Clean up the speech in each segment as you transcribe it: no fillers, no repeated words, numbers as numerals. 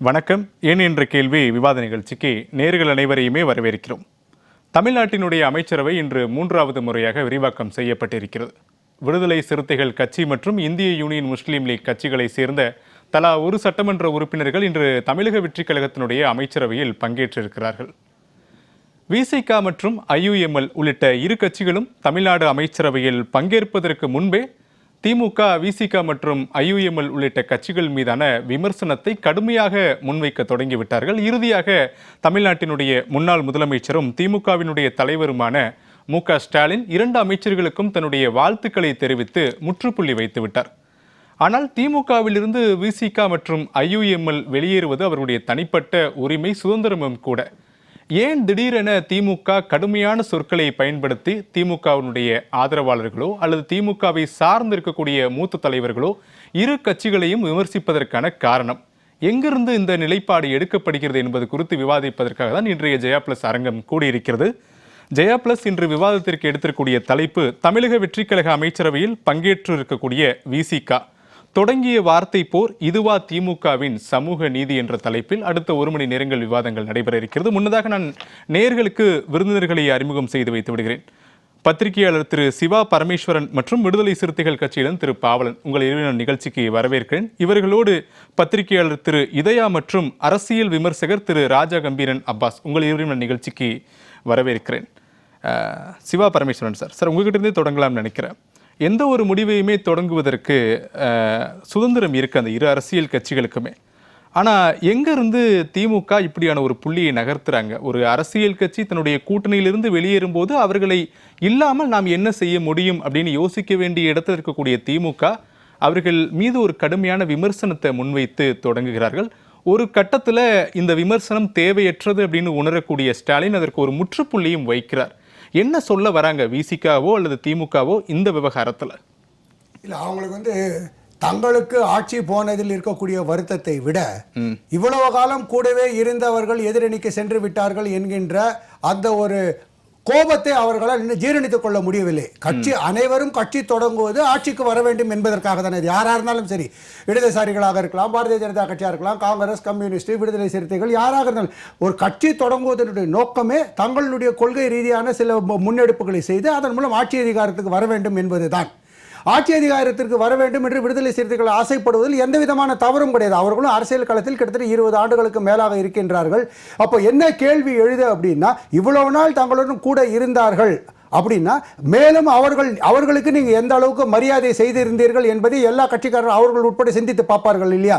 வணக்கம். ஏன் என்ற கேள்வி விவாத நிகழ்ச்சிக்கு நேர்கள் அனைவரையுமே வரவேற்கிறோம். தமிழ்நாட்டினுடைய அமைச்சரவை இன்று 3வது முறையாக விரிவாக்கம் செய்யப்பட்டிருக்கிறது. விடுதலை சிறுத்தைகள் கட்சி மற்றும் இந்திய யூனியன் முஸ்லீம் லீக் கட்சிகளை சேர்ந்த தலா ஒரு சட்டமன்ற உறுப்பினர்கள் இன்று தமிழக வெற்றிக் கழகத்தினுடைய அமைச்சரவையில் பங்கேற்றிருக்கிறார்கள். விசிக மற்றும் IUML உள்ளிட்ட இரு கட்சிகளும் தமிழ்நாடு அமைச்சரவையில் பங்கேற்பதற்கு முன்பே திமுக, விசிக மற்றும் IUML உள்ளிட்ட கட்சிகள் மீதான விமர்சனத்தை கடுமையாக முன்வைக்க தொடங்கிவிட்டார்கள். இறுதியாக தமிழ்நாட்டினுடைய முன்னாள் முதலமைச்சரும் திமுகவினுடைய தலைவருமான மு.க. ஸ்டாலின் 2 அமைச்சர்களுக்கும் தன்னுடைய வாழ்த்துக்களை தெரிவித்து முற்றுப்புள்ளி வைத்துவிட்டார். ஆனால் திமுகவிலிருந்து விசிக மற்றும் IUML வெளியேறுவது அவருடைய தனிப்பட்ட உரிமை, சுதந்திரமும் கூட. ஏன் திடீரென திமுக கடுமையான சொற்களை பயன்படுத்தி திமுகவினுடைய ஆதரவாளர்களோ அல்லது திமுகவை சார்ந்து இருக்கக்கூடிய மூத்த தலைவர்களோ இரு கட்சிகளையும் விமர்சிப்பதற்கான காரணம் எங்கிருந்து இந்த நிலைப்பாடு எடுக்கப்படுகிறது என்பது குறித்து விவாதிப்பதற்காக தான் இன்றைய ஜெயா பிளஸ் அரங்கம் கூடியிருக்கிறது. ஜெயா பிளஸ் இன்று விவாதத்திற்கு எடுத்திருக்கக்கூடிய தலைப்பு தமிழக வெற்றிக் கழக அமைச்சரவையில் பங்கேற்று இருக்கக்கூடிய விசிக தொடங்கிய வார்த்தை போர், இதுவா திமுகவின் சமூக நீதி என்ற தலைப்பில் அடுத்த 1 மணி நேரங்கள் விவாதங்கள் நடைபெற இருக்கிறது. முன்னதாக நான் நேயர்களுக்கு விருந்தினர்களை அறிமுகம் செய்து வைத்து விடுகிறேன். பத்திரிகையாளர் திரு சிவா பரமேஸ்வரன் மற்றும் விடுதலை சிறுத்தைகள் கட்சியிடம் திரு பாவலன், உங்கள் இருவரின் நிகழ்ச்சிக்கு வரவேற்கிறேன். இவர்களோடு பத்திரிகையாளர் திரு இதயா மற்றும் அரசியல் விமர்சகர் திரு ராஜா கம்பீரன் அப்பாஸ், உங்கள் இருவரின் நிகழ்ச்சிக்கு வரவேற்கிறேன். சிவா பரமேஸ்வரன் சார் உங்ககிட்ட இருந்தே தொடங்கலாம்னு நினைக்கிறேன். எந்த ஒரு முடிவையுமே தொடங்குவதற்கு சுதந்திரம் இருக்கு அந்த இரு அரசியல் கட்சிகளுக்குமே. ஆனால் எங்கேருந்து திமுக இப்படியான ஒரு புள்ளியை நகர்த்துறாங்க? ஒரு அரசியல் கட்சி தன்னுடைய கூட்டணியிலிருந்து வெளியேறும் போது அவர்களை இல்லாமல் நாம் என்ன செய்ய முடியும் அப்படின்னு யோசிக்க வேண்டிய இடத்துல இருக்கக்கூடிய திமுக அவர்கள் மீது ஒரு கடுமையான விமர்சனத்தை முன்வைத்து தொடங்குகிறார்கள். ஒரு கட்டத்தில் இந்த விமர்சனம் தேவையற்றது அப்படின்னு உணரக்கூடிய ஸ்டாலின் அதற்கு ஒரு முற்றுப்புள்ளியும் வைக்கிறார். என்ன சொல்ல வராங்க விசிகாவோ அல்லது திமுகவோ இந்த விவகாரத்தில்? இல்லை, அவங்களுக்கு தங்களுக்கு ஆட்சி போனதில் இருக்கக்கூடிய வருத்தத்தை விட இவ்வளவு காலம் கூடவே இருந்தவர்கள் எதிரணிக்கு சென்று விட்டார்கள் என்கின்ற அந்த ஒரு கோபத்தை அவர்களால் இன்னும் ஜீரணித்துக் கொள்ள முடியவில்லை. கட்சி அனைவரும் கட்சி தொடங்குவது ஆட்சிக்கு வர வேண்டும் என்பதற்காக தானே. யாராக இருந்தாலும் சரி, இடதுசாரிகளாக இருக்கலாம், பாரதிய ஜனதா கட்சியாக இருக்கலாம், காங்கிரஸ், கம்யூனிஸ்ட், விடுதலை சிறுத்தைகள், யாராக இருந்தாலும் ஒரு கட்சி தொடங்குவதனுடைய நோக்கமே தங்களுடைய கொள்கை ரீதியான சில முன்னெடுப்புகளை செய்து அதன் மூலம் ஆட்சி அதிகாரத்துக்கு வர வேண்டும் என்பதுதான். ஆட்சி அதிகாரத்திற்கு வர வேண்டும் என்று விடுதலை சிறுத்தைகள் ஆசைப்படுவதில் எந்த விதமான தவறும் கிடையாது. அவர்களும் அரசியல் களத்தில் கிட்டத்தட்ட 20 ஆண்டுகளுக்கு மேலாக இருக்கின்றார்கள். அப்போ என்ன கேள்வி எழுது அப்படின்னா, இவ்வளவு நாள் தங்களுடன் கூட இருந்தார்கள் அப்படின்னா மேலும் அவர்களுக்கு நீங்க எந்த அளவுக்கு மரியாதை செய்திருந்தீர்கள் என்பதை எல்லா கட்சிக்காரர்கள் அவர்கள் உட்பட சிந்தித்து பார்ப்பார்கள் இல்லையா?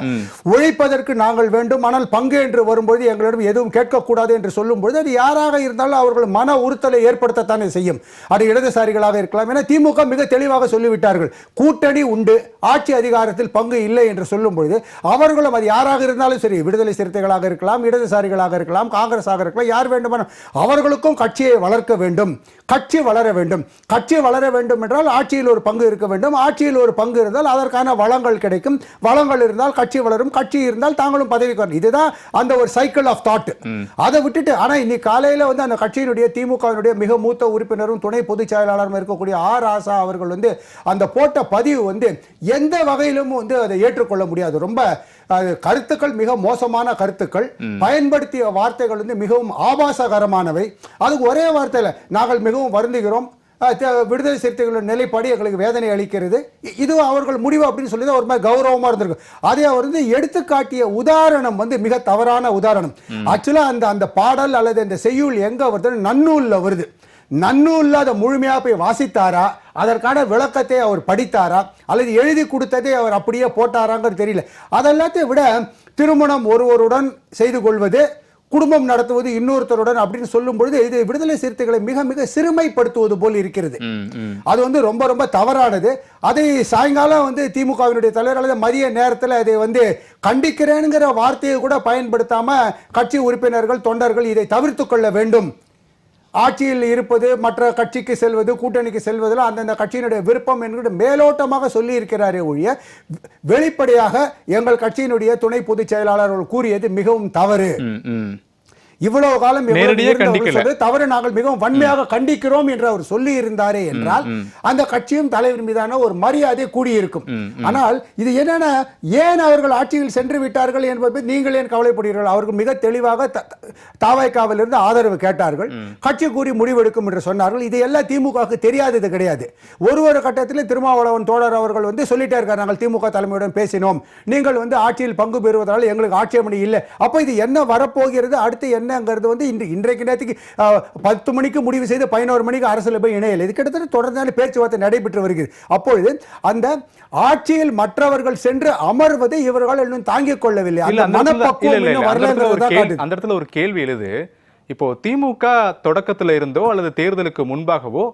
உழைப்பதற்கு நாங்கள் வேண்டும், ஆனால் பங்கு என்று வரும்போது எங்களிடம் எதுவும் கேட்கக்கூடாது என்று சொல்லும்போது அது யாராக இருந்தாலும் அவர்கள் மன உறுத்தலை ஏற்படுத்தத்தானே செய்யும். அது இடதுசாரிகளாக இருக்கலாம். ஏன்னா திமுக மிக தெளிவாக சொல்லிவிட்டார்கள், கூட்டணி உண்டு, ஆட்சி அதிகாரத்தில் பங்கு இல்லை என்று சொல்லும்பொழுது அவர்களும் அது யாராக இருந்தாலும் சரி, விடுதலை சிறுத்தைகளாக இருக்கலாம், இடதுசாரிகளாக இருக்கலாம், காங்கிரஸாக இருக்கலாம், யார் வேண்டுமானால் அவர்களுக்கும் கட்சியை வளர்க்க வேண்டும், கட்சி வளர வேண்டும். கட்சி வளர வேண்டும் என்றால் ஆட்சியில் ஒரு பங்கு இருக்க வேண்டும். ஆட்சியில் ஒரு பங்கு இருந்தால் அதற்கான வளங்கள் கிடைக்கும். வளங்கள் இருந்தால் கட்சி வளரும். கட்சி இருந்தால் தாங்களும் பதவிக்கு வரணும். இதுதான் அந்த ஒரு சைக்கிள் ஆஃப் தாட். அதை விட்டுட்டு ஆனா இன்னைக்கு காலையில அந்த கட்சியினுடைய திமுகவினுடைய மிக மூத்த உறுப்பினரும் துணை பொதுச் செயலாளரும் இருக்கக்கூடிய ராசா அவர்கள் அந்த போட்ட பதிவு எந்த வகையிலும் அதை ஏற்றுக்கொள்ள முடியாது. ரொம்ப கருத்துக்கள் மிக மோசமான கருத்துக்கள், பயன்படுத்திய வார்த்தைகள் மிகவும் ஆபாசகரமானவை. அதுக்கு ஒரே வார்த்தையில் நாங்கள் மிகவும் வருந்துகிறோம், விடுதலை சிறுத்தைகளோட நிலைப்பாடு எங்களுக்கு வேதனை அளிக்கிறது, இது அவர்கள் முடிவு அப்படின்னு சொல்லி ஒரு மாதிரி கௌரவமா இருந்திருக்கு. அதை அவர் எடுத்துக்காட்டிய உதாரணம் மிக தவறான உதாரணம். ஆக்சுவலா அந்த பாடல் அல்லது அந்த செய்யுள் எங்க வருது? நன்னூல்ல வருது. நன்னூல்ல அதை முழுமையாக போய் வாசித்தாரா, அதற்கான விளக்கத்தை அவர் படித்தாரா, அல்லது எழுதி கொடுத்ததை அவர் அப்படியே போட்டாராங்கிறது தெரியல. அதெல்லாத்தையும் விட திருமணம் ஒருவருடன் செய்து கொள்வது, குடும்பம் நடத்துவது இன்னொருத்தருடன் அப்படின்னு சொல்லும் பொழுது இது விடுதலை சிறுத்தைகளை மிக மிக சிறுமைப்படுத்துவது போல் இருக்கிறது. அது ரொம்ப ரொம்ப தவறானது. அதை சாயங்காலம் திமுகவினுடைய தலைவர் அல்லது மதிய நேரத்தில் அதை கண்டிக்கிறேனுங்கிற வார்த்தையை கூட பயன்படுத்தாம கட்சி உறுப்பினர்கள், தொண்டர்கள் இதை தவிர்த்து கொள்ள வேண்டும். ஆட்சியில் இருப்பது, மற்ற கட்சிக்கு செல்வது, கூட்டணிக்கு செல்வதில் அந்தந்த கட்சியினுடைய விருப்பம் என்கிற மேலோட்டமாக சொல்லி இருக்கிறாரே ஒழிய வெளிப்படையாக எங்கள் கட்சியினுடைய துணை பொதுச் செயலாளர்கள் கூறியது மிகவும் தவறு. இவ்வளவு காலம் நேரடியாக கண்டிக்கல. தவறு நாங்கள் மிகவும் வன்மையாக கண்டிக்கிறோம் என்று அவர் சொல்லி இருந்தாரே என்றால் அந்த கட்சியும் தலைவர் மீதான ஒரு மரியாதை கூடியிருக்கும். ஆனால் இது என்னன்னா, ஏன் அவர்கள் ஆட்சியில் சென்று விட்டார்கள் என்பது நீங்கள் ஏன் கவலைப்படுகிறீர்கள்? அவர்கள் மிக தெளிவாக தாவைக்காவிலிருந்து ஆதரவு கேட்டார்கள், கட்சி கூறி முடிவெடுக்கும் என்று சொன்னார்கள். இது எல்லாம் திமுகவுக்கு தெரியாதது கிடையாது. ஒரு கட்டத்தில் திருமாவளவன் தோழர் அவர்கள் சொல்லிட்டே இருக்கார், நாங்கள் திமுக தலைமையுடன் பேசினோம், நீங்கள் ஆட்சியில் பங்கு பெறுவதால் எங்களுக்கு ஆட்சேபனை இல்லை. அப்ப இது என்ன வரப்போகிறது, அடுத்து என்னங்கிறது இன்றைக்கு நேரத்துக்கு 10 மணிக்கு முடிவு செய்து 11 மணிக்கு அரசியல் போய் இணையல். இது கிட்டத்தட்ட தொடர்ந்து பேச்சுவார்த்தை நடைபெற்று வருகிறது. அப்பொழுது அந்த ஆட்சியில் மற்றவர்கள் சென்று அமர்வதை இவர்கள் இன்னும் தாங்கிக் கொள்ளவில்லை. அந்த இடத்துல ஒரு கேள்வி எழுது. இப்போ திமுக தொடக்கத்தில் இருந்தோ அல்லது தேர்தலுக்கு முன்பாகவோ,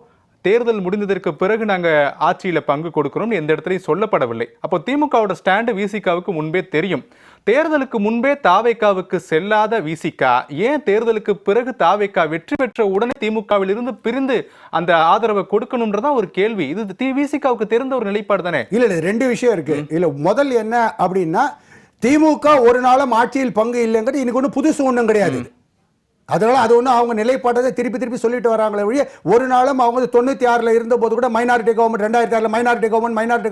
தேர்தல் முடிந்ததற்கு பிறகு நாங்க ஆட்சியில பங்கு கொடுக்கிறோம் எந்த இடத்துலையும் சொல்லப்படவில்லை. அப்போ திமுகவோட ஸ்டாண்டு விசிகாவுக்கு முன்பே தெரியும். தேர்தலுக்கு முன்பே தாவேக்காவுக்கு செல்லாத விசிகா ஏன் தேர்தலுக்கு பிறகு தாவேக்கா வெற்றி பெற்ற உடனே திமுகவில் இருந்து பிரிந்து அந்த ஆதரவை கொடுக்கணும்ன்றதா ஒரு கேள்வி. இது விசிகாவுக்கு தெரிந்த ஒரு நிலைப்பாடு தானே? இல்ல, 2 விஷயம் இருக்கு. இல்ல, முதல் என்ன அப்படின்னா, திமுக ஒரு நாளும் ஆட்சியில் பங்கு இல்லைங்கிறது இன்னைக்கு ஒன்றும் புதுசு ஒன்றும் கிடையாது. அதனால அது ஒன்றும் அவங்க நிலைப்பாட்டதை திருப்பி சொல்லிட்டு வராங்களே ஒழிய, ஒரு நாளும் அவங்க 96ல் இருந்த போது கூட மைனாரிட்டி கவர்மெண்ட், 2006 மைனாரிட்டி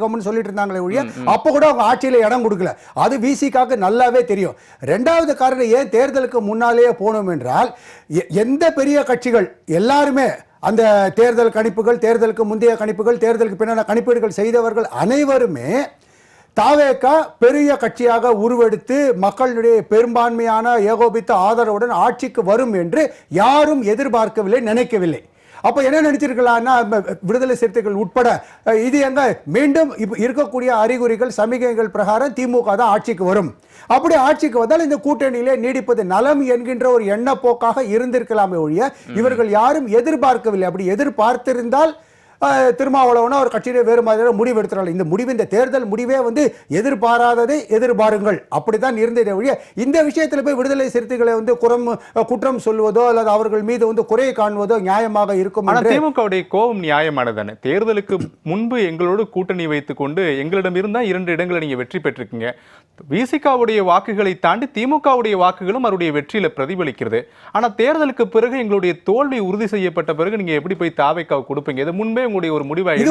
கவர்மெண்ட் சொல்லிட்டு இருந்தாங்களே ஒழிய, அப்போ கூட அவங்க ஆட்சியில் இடம் கொடுக்கல. அது விசிகாக்கு நல்லாவே தெரியும். 2வது காரணம், ஏன் தேர்தலுக்கு முன்னாலேயே போனோம் என்றால், எந்த பெரிய கட்சிகள் எல்லாருமே அந்த தேர்தல் கணிப்புகள், தேர்தலுக்கு முந்தைய கணிப்புகள், தேர்தலுக்கு பின்னான கணிப்பீடுகள் செய்தவர்கள் அனைவருமே தாவேகா பெரிய கட்சியாக உருவெடுத்து மக்களுடைய பெரும்பான்மையான ஏகோபித்த ஆதரவுடன் ஆட்சிக்கு வரும் என்று யாரும் எதிர்பார்க்கவில்லை, நினைக்கவில்லை. அப்ப என்ன நினைச்சிருக்கலாம்னா, விடுதலை சிறுத்தைகள் உட்பட இது எங்க மீண்டும் இருக்கக்கூடிய அறிகுறிகள், சமிகைகள் பிரகாரம் திமுக தான் ஆட்சிக்கு வரும். அப்படி ஆட்சிக்கு வந்தால் இந்த கூட்டணியிலே நீடிப்பது நலம் என்கின்ற ஒரு எண்ணப்போக்காக இருந்திருக்கலாமே ஒழிய, இவர்கள் யாரும் எதிர்பார்க்கவில்லை. அப்படி எதிர்பார்த்திருந்தால் திருமாவளவனா ஒரு கட்சியிலே வேறு மாதிரி முடிவு எடுத்துறாங்க. இந்த முடிவு, இந்த தேர்தல் முடிவே எதிர்பாராததை எதிர்பாருங்கள் அப்படித்தான் இருந்ததே ஒழிய, இந்த விஷயத்தில் போய் விடுதலை சிறுத்தைகளை குற்றம் சொல்வதோ அல்லது அவர்கள் மீது குறையை காணுவதோ நியாயமாக இருக்கும். திமுகவுடைய கோபம் நியாயமானதானே? தேர்தலுக்கு முன்பு எங்களோடு கூட்டணி வைத்துக் கொண்டு எங்களிடம் இருந்தா 2 இடங்களை நீங்க வெற்றி பெற்றிருக்கீங்க. விசிகாவுடைய வாக்குகளை தாண்டி திமுகவுடைய வாக்குகளும் அவருடைய வெற்றியில பிரதிபலிக்கிறது. ஆனா தேர்தலுக்கு பிறகு எங்களுடைய தோல்வி உறுதி செய்யப்பட்ட பிறகு நீங்க எப்படி போய் தாவேக்காவை கொடுப்பீங்க? இது முன்பே உங்களுடைய ஒரு முடிவாக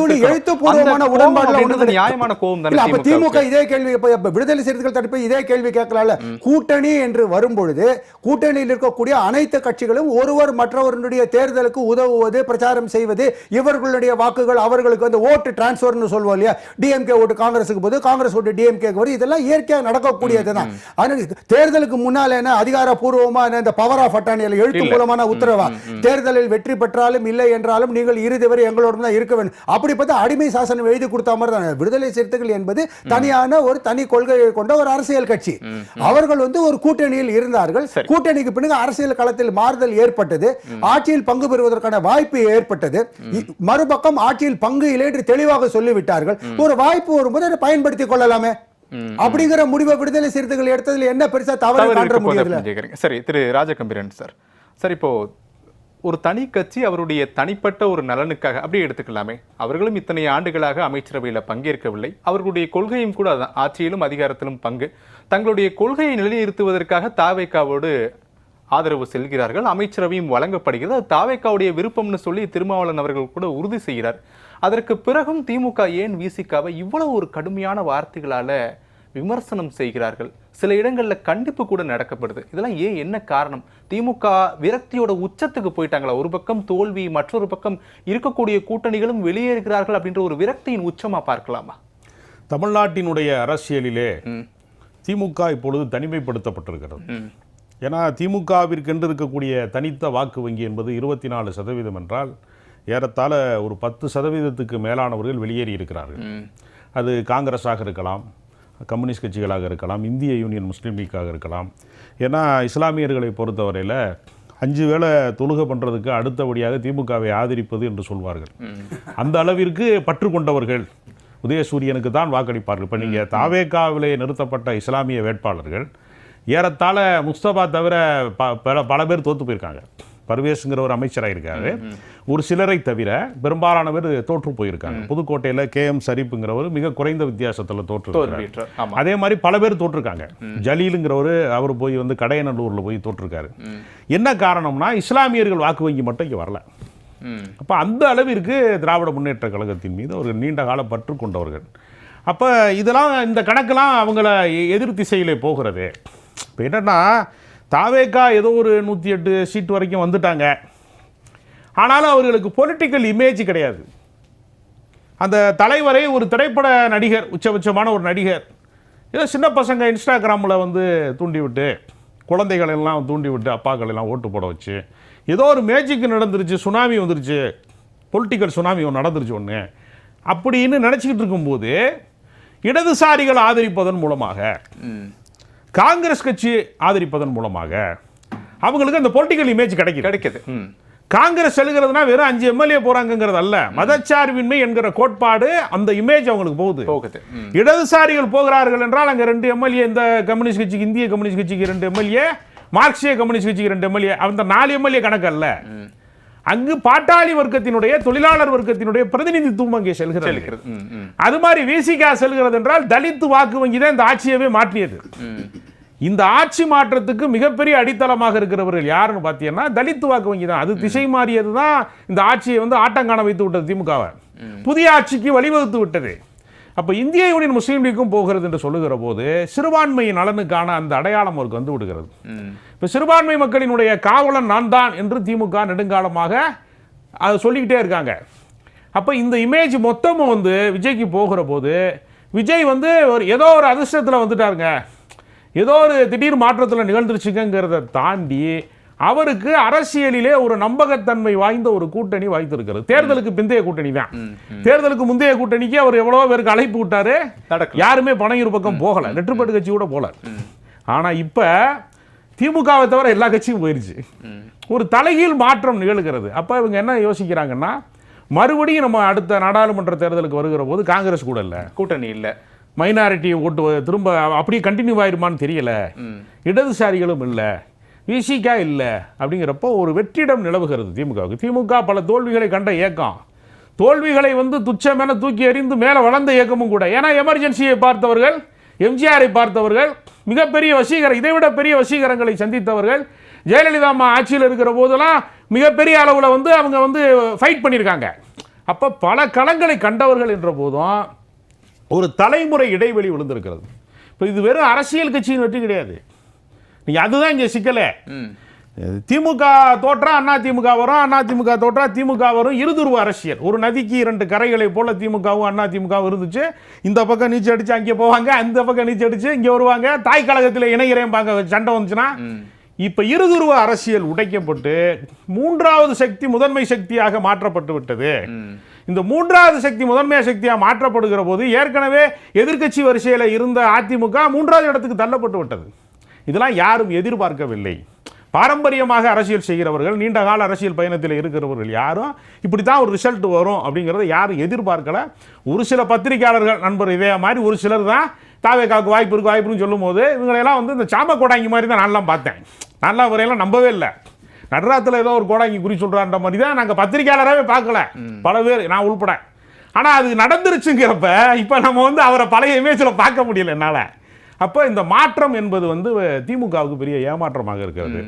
நியாயமான கோபம் தானே? திமுக இதே கேள்வி, விடுதலை சிறுத்தைகள் தரப்பு இதே கேள்வி கேட்கலாம்ல. கூட்டணி என்று வரும்பொழுது கூட்டணியில் இருக்கக்கூடிய அனைத்து கட்சிகளும் ஒருவர் மற்றவருடைய தேர்தலுக்கு உதவுவது, பிரச்சாரம் செய்வது, இவர்களுடைய வாக்குகள் அவர்களுக்கு ஓட்டு டிரான்ஸ்பர்னு சொல்வோம் இல்லையா, டிஎம்கே ஓட்டு காங்கிரஸுக்கு போது, காங்கிரஸ் ஓட்டு டிஎம்கே வரும், இதெல்லாம் இயற்கையாக நடக்கக்கூடியதுதான். தேர்தலுக்கு முன்னால் என்ன அதிகாரப்பூர்வமான இந்த பவர் ஆஃப் அட்டார்னி எழுத்து மூலமான உத்தரவா, தேர்தலில் வெற்றி பெற்றாலும் இல்லை என்றாலும் நீங்கள் இறுதி வரை எங்களோட இருக்க வேண்டும், அப்படி பார்த்தா அடிமை சாசனம் எழுதி கொடுத்த மாதிரி தான். விடுதலை சிறுத்தைகள் என்பது தனியான ஒரு தனி கொள்கையை கொண்ட ஒரு அரசியல் கட்சி. அவர்கள் ஒரு கூட்டணியில் இருந்தார்கள். கூட்டணிக்கு பிறகு அரசியல் களத்தில் மாறுதல் ஏற்பட்டது, ஆட்சியில் பங்கு பெறுவதற்கான வாய்ப்பு ஏற்பட்டது. மறுபக்கம் ஆட்சியில் பங்கு இல்லை என்று தெளிவாக சொல்லிவிட்டார்கள். ஒரு வாய்ப்பு வரும்போது அதை பயன்படுத்திக் கொள்ளலாமே அப்படிங்கிற முடிவை விடுதலை சிறுத்தைகள் எடுத்ததில் என்ன பெருசா தவறு காண முடியாது. சரி, திரு ராஜகம்பீரன் சார், சரி, இப்போ ஒரு தனி கட்சி அவருடைய தனிப்பட்ட ஒரு நலனுக்காக அப்படியே எடுத்துக்கலாமே, அவர்களும் இத்தனை ஆண்டுகளாக அமைச்சரவையில் பங்கேற்கவில்லை, அவர்களுடைய கொள்கையும் கூட ஆட்சியிலும் அதிகாரத்திலும் பங்கு, தங்களுடைய கொள்கையை நிலைநிறுத்துவதற்காக தாவேக்காவோடு ஆதரவு செல்கிறார்கள், அமைச்சரவையும் வழங்கப்படுகிறது, அது தாவேக்காவுடைய விருப்பம்னு சொல்லி திருமாவளவன் அவர்கள் கூட உறுதி செய்கிறார். அதற்கு பிறகும் திமுக ஏன் விசிகாவை இவ்வளவு ஒரு கடுமையான வார்த்தைகளால விமர்சனம் செய்கிறார்கள்? சில இடங்களில் கண்டிப்பு கூட நடக்கப்படுது. இதெல்லாம் ஏன், என்ன காரணம்? திமுக விரக்தியோட உச்சத்துக்கு போயிட்டாங்களா? ஒரு பக்கம் தோல்வி, மற்றொரு பக்கம் இருக்கக்கூடிய கூட்டணிகளும் வெளியேறுகிறார்கள் அப்படின்ற ஒரு விரக்தியின் உச்சமா பார்க்கலாமா? தமிழ்நாட்டினுடைய அரசியலிலே திமுக இப்பொழுது தனிமைப்படுத்தப்பட்டிருக்கிறது. ஏன்னா திமுகவிற்கென்று இருக்கக்கூடிய தனித்த வாக்கு வங்கி என்பது 24% என்றால் ஏறத்தாழ ஒரு 10% மேலானவர்கள் வெளியேறி இருக்கிறார்கள். அது காங்கிரஸாக இருக்கலாம், கம்யூனிஸ்ட் கட்சிகளாக இருக்கலாம், இந்திய யூனியன் முஸ்லீம் லீக்காக இருக்கலாம். ஏன்னா இஸ்லாமியர்களை பொறுத்தவரையில் 5 வேளை தொழுகை பண்ணுறதுக்கு அடுத்தபடியாக திமுகவை ஆதரிப்பது என்று சொல்வார்கள். அந்த அளவிற்கு பற்று கொண்டவர்கள் உதயசூரியனுக்கு தான் வாக்களிப்பார்கள். இப்போ நீங்கள் தாவேகாவிலே நிறுத்தப்பட்ட இஸ்லாமிய வேட்பாளர்கள் ஏறத்தாழ முஸ்தபா தவிர பல பேர் தோற்று போயிருக்காங்க. பர்வேஸுங்கிற ஒரு அமைச்சராக இருக்காரு. ஒரு சிலரை தவிர பெரும்பாலான பேர் தோற்று போயிருக்காங்க. புதுக்கோட்டையில் KM ஷரீஃப்ங்கிறவர் மிக குறைந்த வித்தியாசத்தில் தோற்று. அதே மாதிரி பல பேர் தோற்றுருக்காங்க. ஜலீலுங்கிறவர் அவர் போய் வந்து கடையநல்லூரில் போய் தோற்றுருக்காரு. என்ன காரணம்னா இஸ்லாமியர்கள் வாக்கு வங்கி மட்டும் இங்கே வரல. அப்போ அந்த அளவிற்கு திராவிட முன்னேற்ற கழகத்தின் மீது ஒரு நீண்ட கால பற்று கொண்டவர்கள். அப்போ இதெல்லாம் இந்த கணக்கெல்லாம் அவங்கள எதிர் திசையிலே போகிறது. இப்போ என்னென்னா தாவேக்கா ஏதோ ஒரு 108 சீட் வரைக்கும் வந்துட்டாங்க. ஆனாலும் அவர்களுக்கு பொலிட்டிக்கல் இமேஜ் கிடையாது. அந்த தலைவரை ஒரு திரைப்பட நடிகர், உச்சபட்சமான ஒரு நடிகர், ஏதோ சின்ன பசங்க இன்ஸ்டாகிராமில் வந்து தூண்டிவிட்டு, குழந்தைகளெல்லாம் தூண்டிவிட்டு அப்பாக்கள் எல்லாம் ஓட்டு போட வச்சு, ஏதோ ஒரு மேஜிக் நடந்துருச்சு, சுனாமி வந்துருச்சு, பொலிட்டிக்கல் சுனாமி நடந்துருச்சு ஒன்று அப்படின்னு நினச்சிக்கிட்டு இருக்கும்போது இடதுசாரிகள் ஆதரிப்பதன் மூலமாக, காங்கிரஸ் கட்சி ஆதரிப்பதன் மூலமாக அவங்களுக்கு அந்த பொலிட்டிக்கல் இமேஜ் கிடைக்குது. காங்கிரஸ் செல்கிறதுனா வெறும் 5 MLA போறாங்கிறது அல்ல, மதச்சார்பின்மை என்கிற கோட்பாடு அந்த இமேஜ் அவங்களுக்கு போகுது. இடதுசாரிகள் போகிறார்கள் என்றால் அங்கே 2 MLA இந்த கம்யூனிஸ்ட் கட்சிக்கு, இந்திய கம்யூனிஸ்ட் கட்சிக்கு 2 MLA, மார்க்சிய கம்யூனிஸ்ட் கட்சிக்கு 2 MLA, அந்த 4 MLA கணக்கு அல்ல. அங்கு பாட்டாளி வர்க்கத்தினுடைய, தொழிலாளர் வர்க்கத்தினுடைய பிரதிநிதித்துவம் அங்கே செல்கிறது. அது மாதிரி விசிகா செல்கிறது என்றால் தலித் வாக்கு வங்கி தான் இந்த ஆட்சியவே மாற்றியது. இந்த ஆட்சி மாற்றத்துக்கு மிகப்பெரிய அடித்தளமாக இருக்கிறவர்கள் யாருன்னு பார்த்தீங்கன்னா தலித் வாக்கு வங்கி தான். அது திசை மாறியது தான் இந்த ஆட்சியை வந்து ஆட்டங்காண வைத்து விட்டது திமுகவை, புதிய ஆட்சிக்கு வழிவகுத்து விட்டது. அப்போ இந்திய யூனியன் முஸ்லீம் லீக்கும் போகிறது என்று சொல்லுகிற போது சிறுபான்மை நலனுக்கான அந்த அடையாளம் அவருக்கு வந்து விடுகிறது. இப்போ சிறுபான்மை மக்களினுடைய காவலன் நான் தான் என்று திமுக நெடுங்காலமாக அதை சொல்லிக்கிட்டே இருக்காங்க. அப்போ இந்த இமேஜ் மொத்தமும் வந்து விஜய்க்கு போகிற போது, விஜய் வந்து ஏதோ ஒரு அதிர்ஷ்டத்தில் வந்துட்டாருங்க, ஏதோ ஒரு திடீர் மாற்றத்தில் நிகழ்ந்துருச்சுங்கிறத தாண்டி அவருக்கு அரசியலிலே ஒரு நம்பகத்தன்மை வாய்ந்த ஒரு கூட்டணி வாய்த்திருக்கிறது. தேர்தலுக்கு பிந்தைய கூட்டணி தான். தேர்தலுக்கு முந்தைய கூட்டணிக்கு அவர் எவ்வளவோ பேருக்கு அழைப்பு விட்டாரு, யாருமே பனையூர் பக்கம் போகல, நெற்றுப்பட்டு கட்சி கூட போல. ஆனா இப்ப திமுகவை தவிர எல்லா கட்சியும் போயிருச்சு. ஒரு தலைகீழ் மாற்றம் நிகழ்கிறது. அப்ப இவங்க என்ன யோசிக்கிறாங்கன்னா, மறுபடியும் நம்ம அடுத்த நாடாளுமன்ற தேர்தலுக்கு வருகிற போது காங்கிரஸ் கூட இல்ல, கூட்டணி இல்ல, மைனாரிட்டி ஓட்டு திரும்ப அப்படியே கண்டினியூ ஆயிருமான்னு தெரியல, இடதுசாரிகளும் இல்லை, விசிகா இல்லை, அப்படிங்கிறப்போ ஒரு வெற்றிடம் நிலவுகிறது திமுகவுக்கு. திமுக பல தோல்விகளை கண்ட இயக்கம், தோல்விகளை வந்து துச்சமென தூக்கி எறிந்து மேலே வளர்ந்த இயக்கமும் கூட. ஏன்னா எமர்ஜென்சியை பார்த்தவர்கள், எம்ஜிஆரை பார்த்தவர்கள், மிகப்பெரிய வசீகரம், இதைவிட பெரிய வசீகரங்களை சந்தித்தவர்கள். ஜெயலலிதா அம்மா ஆட்சியில் இருக்கிற போதெல்லாம் மிகப்பெரிய அளவில் வந்து அவங்க வந்து ஃபைட் பண்ணியிருக்காங்க. அப்போ பல களங்களை கண்டவர்கள் என்ற போதும் ஒரு தலைமுறை இடைவெளி விழுந்திருக்கிறது. இப்போ இது வெறும் அரசியல் கட்சியின் வெற்றி கிடையாது. நீங்க அதுதான் இங்கே சிக்கலே. திமுக தோற்றா அண்ணா திமுக வரும், அண்ணா திமுக தோற்றா திமுக வரும். இருதுருவ அரசியல். ஒரு நதிக்கு 2 கரைகளை போல திமுகவும் அண்ணா திமுகவும் இருந்துச்சு. இந்த பக்கம் நீச்சல் அடிச்சு அங்கே போவாங்க, அந்த பக்கம் நீச்சல் அடிச்சு இங்கே வருவாங்க, தாய் கழகத்தில் இணைகிறேன்பாங்க, சண்டை வந்துச்சுன்னா. இப்ப இருதுருவ அரசியல் உடைக்கப்பட்டு 3வது சக்தி முதன்மை சக்தியாக மாற்றப்பட்டு விட்டது. இந்த 3வது சக்தி முதன்மை சக்தியாக மாற்றப்படுகிற போது ஏற்கனவே எதிர்க்கட்சி வரிசையில் இருந்த அதிமுக 3வது இடத்துக்கு தள்ளப்பட்டு விட்டது. இதெல்லாம் யாரும் எதிர்பார்க்கவில்லை. பாரம்பரியமாக அரசியல் செய்கிறவர்கள், நீண்ட கால அரசியல் பயணத்தில் இருக்கிறவர்கள் யாரும் இப்படி தான் ஒரு ரிசல்ட் வரும் அப்படிங்கிறத யாரும் எதிர்பார்க்கல. ஒரு சில பத்திரிகையாளர்கள் நண்பர் இதே மாதிரி ஒரு சிலர் தான் தாவேக்காவுக்கு வாய்ப்பு இருக்கு வாய்ப்புன்னு சொல்லும் போது இவங்களெல்லாம் வந்து இந்த சாம கோடாங்கி மாதிரி தான் நான்லாம் பார்த்தேன். நான்லாம் வரையெல்லாம் நம்பவே இல்லை. நடராத்தில் ஏதோ ஒரு கோடாங்கி குறி சொல்கிறான்ற மாதிரி தான் நாங்கள் பத்திரிகையாளராகவே பார்க்கல, பல பேர், நான் உள்பட. ஆனால் அது நடந்துருச்சுங்கிறப்ப இப்போ நம்ம வந்து அவரை பழைய இமேஜில் பார்க்க முடியல என்னால். அப்போ இந்த மாற்றம் என்பது வந்து திமுகவுக்கு பெரிய ஏமாற்றமாக இருக்கிறது.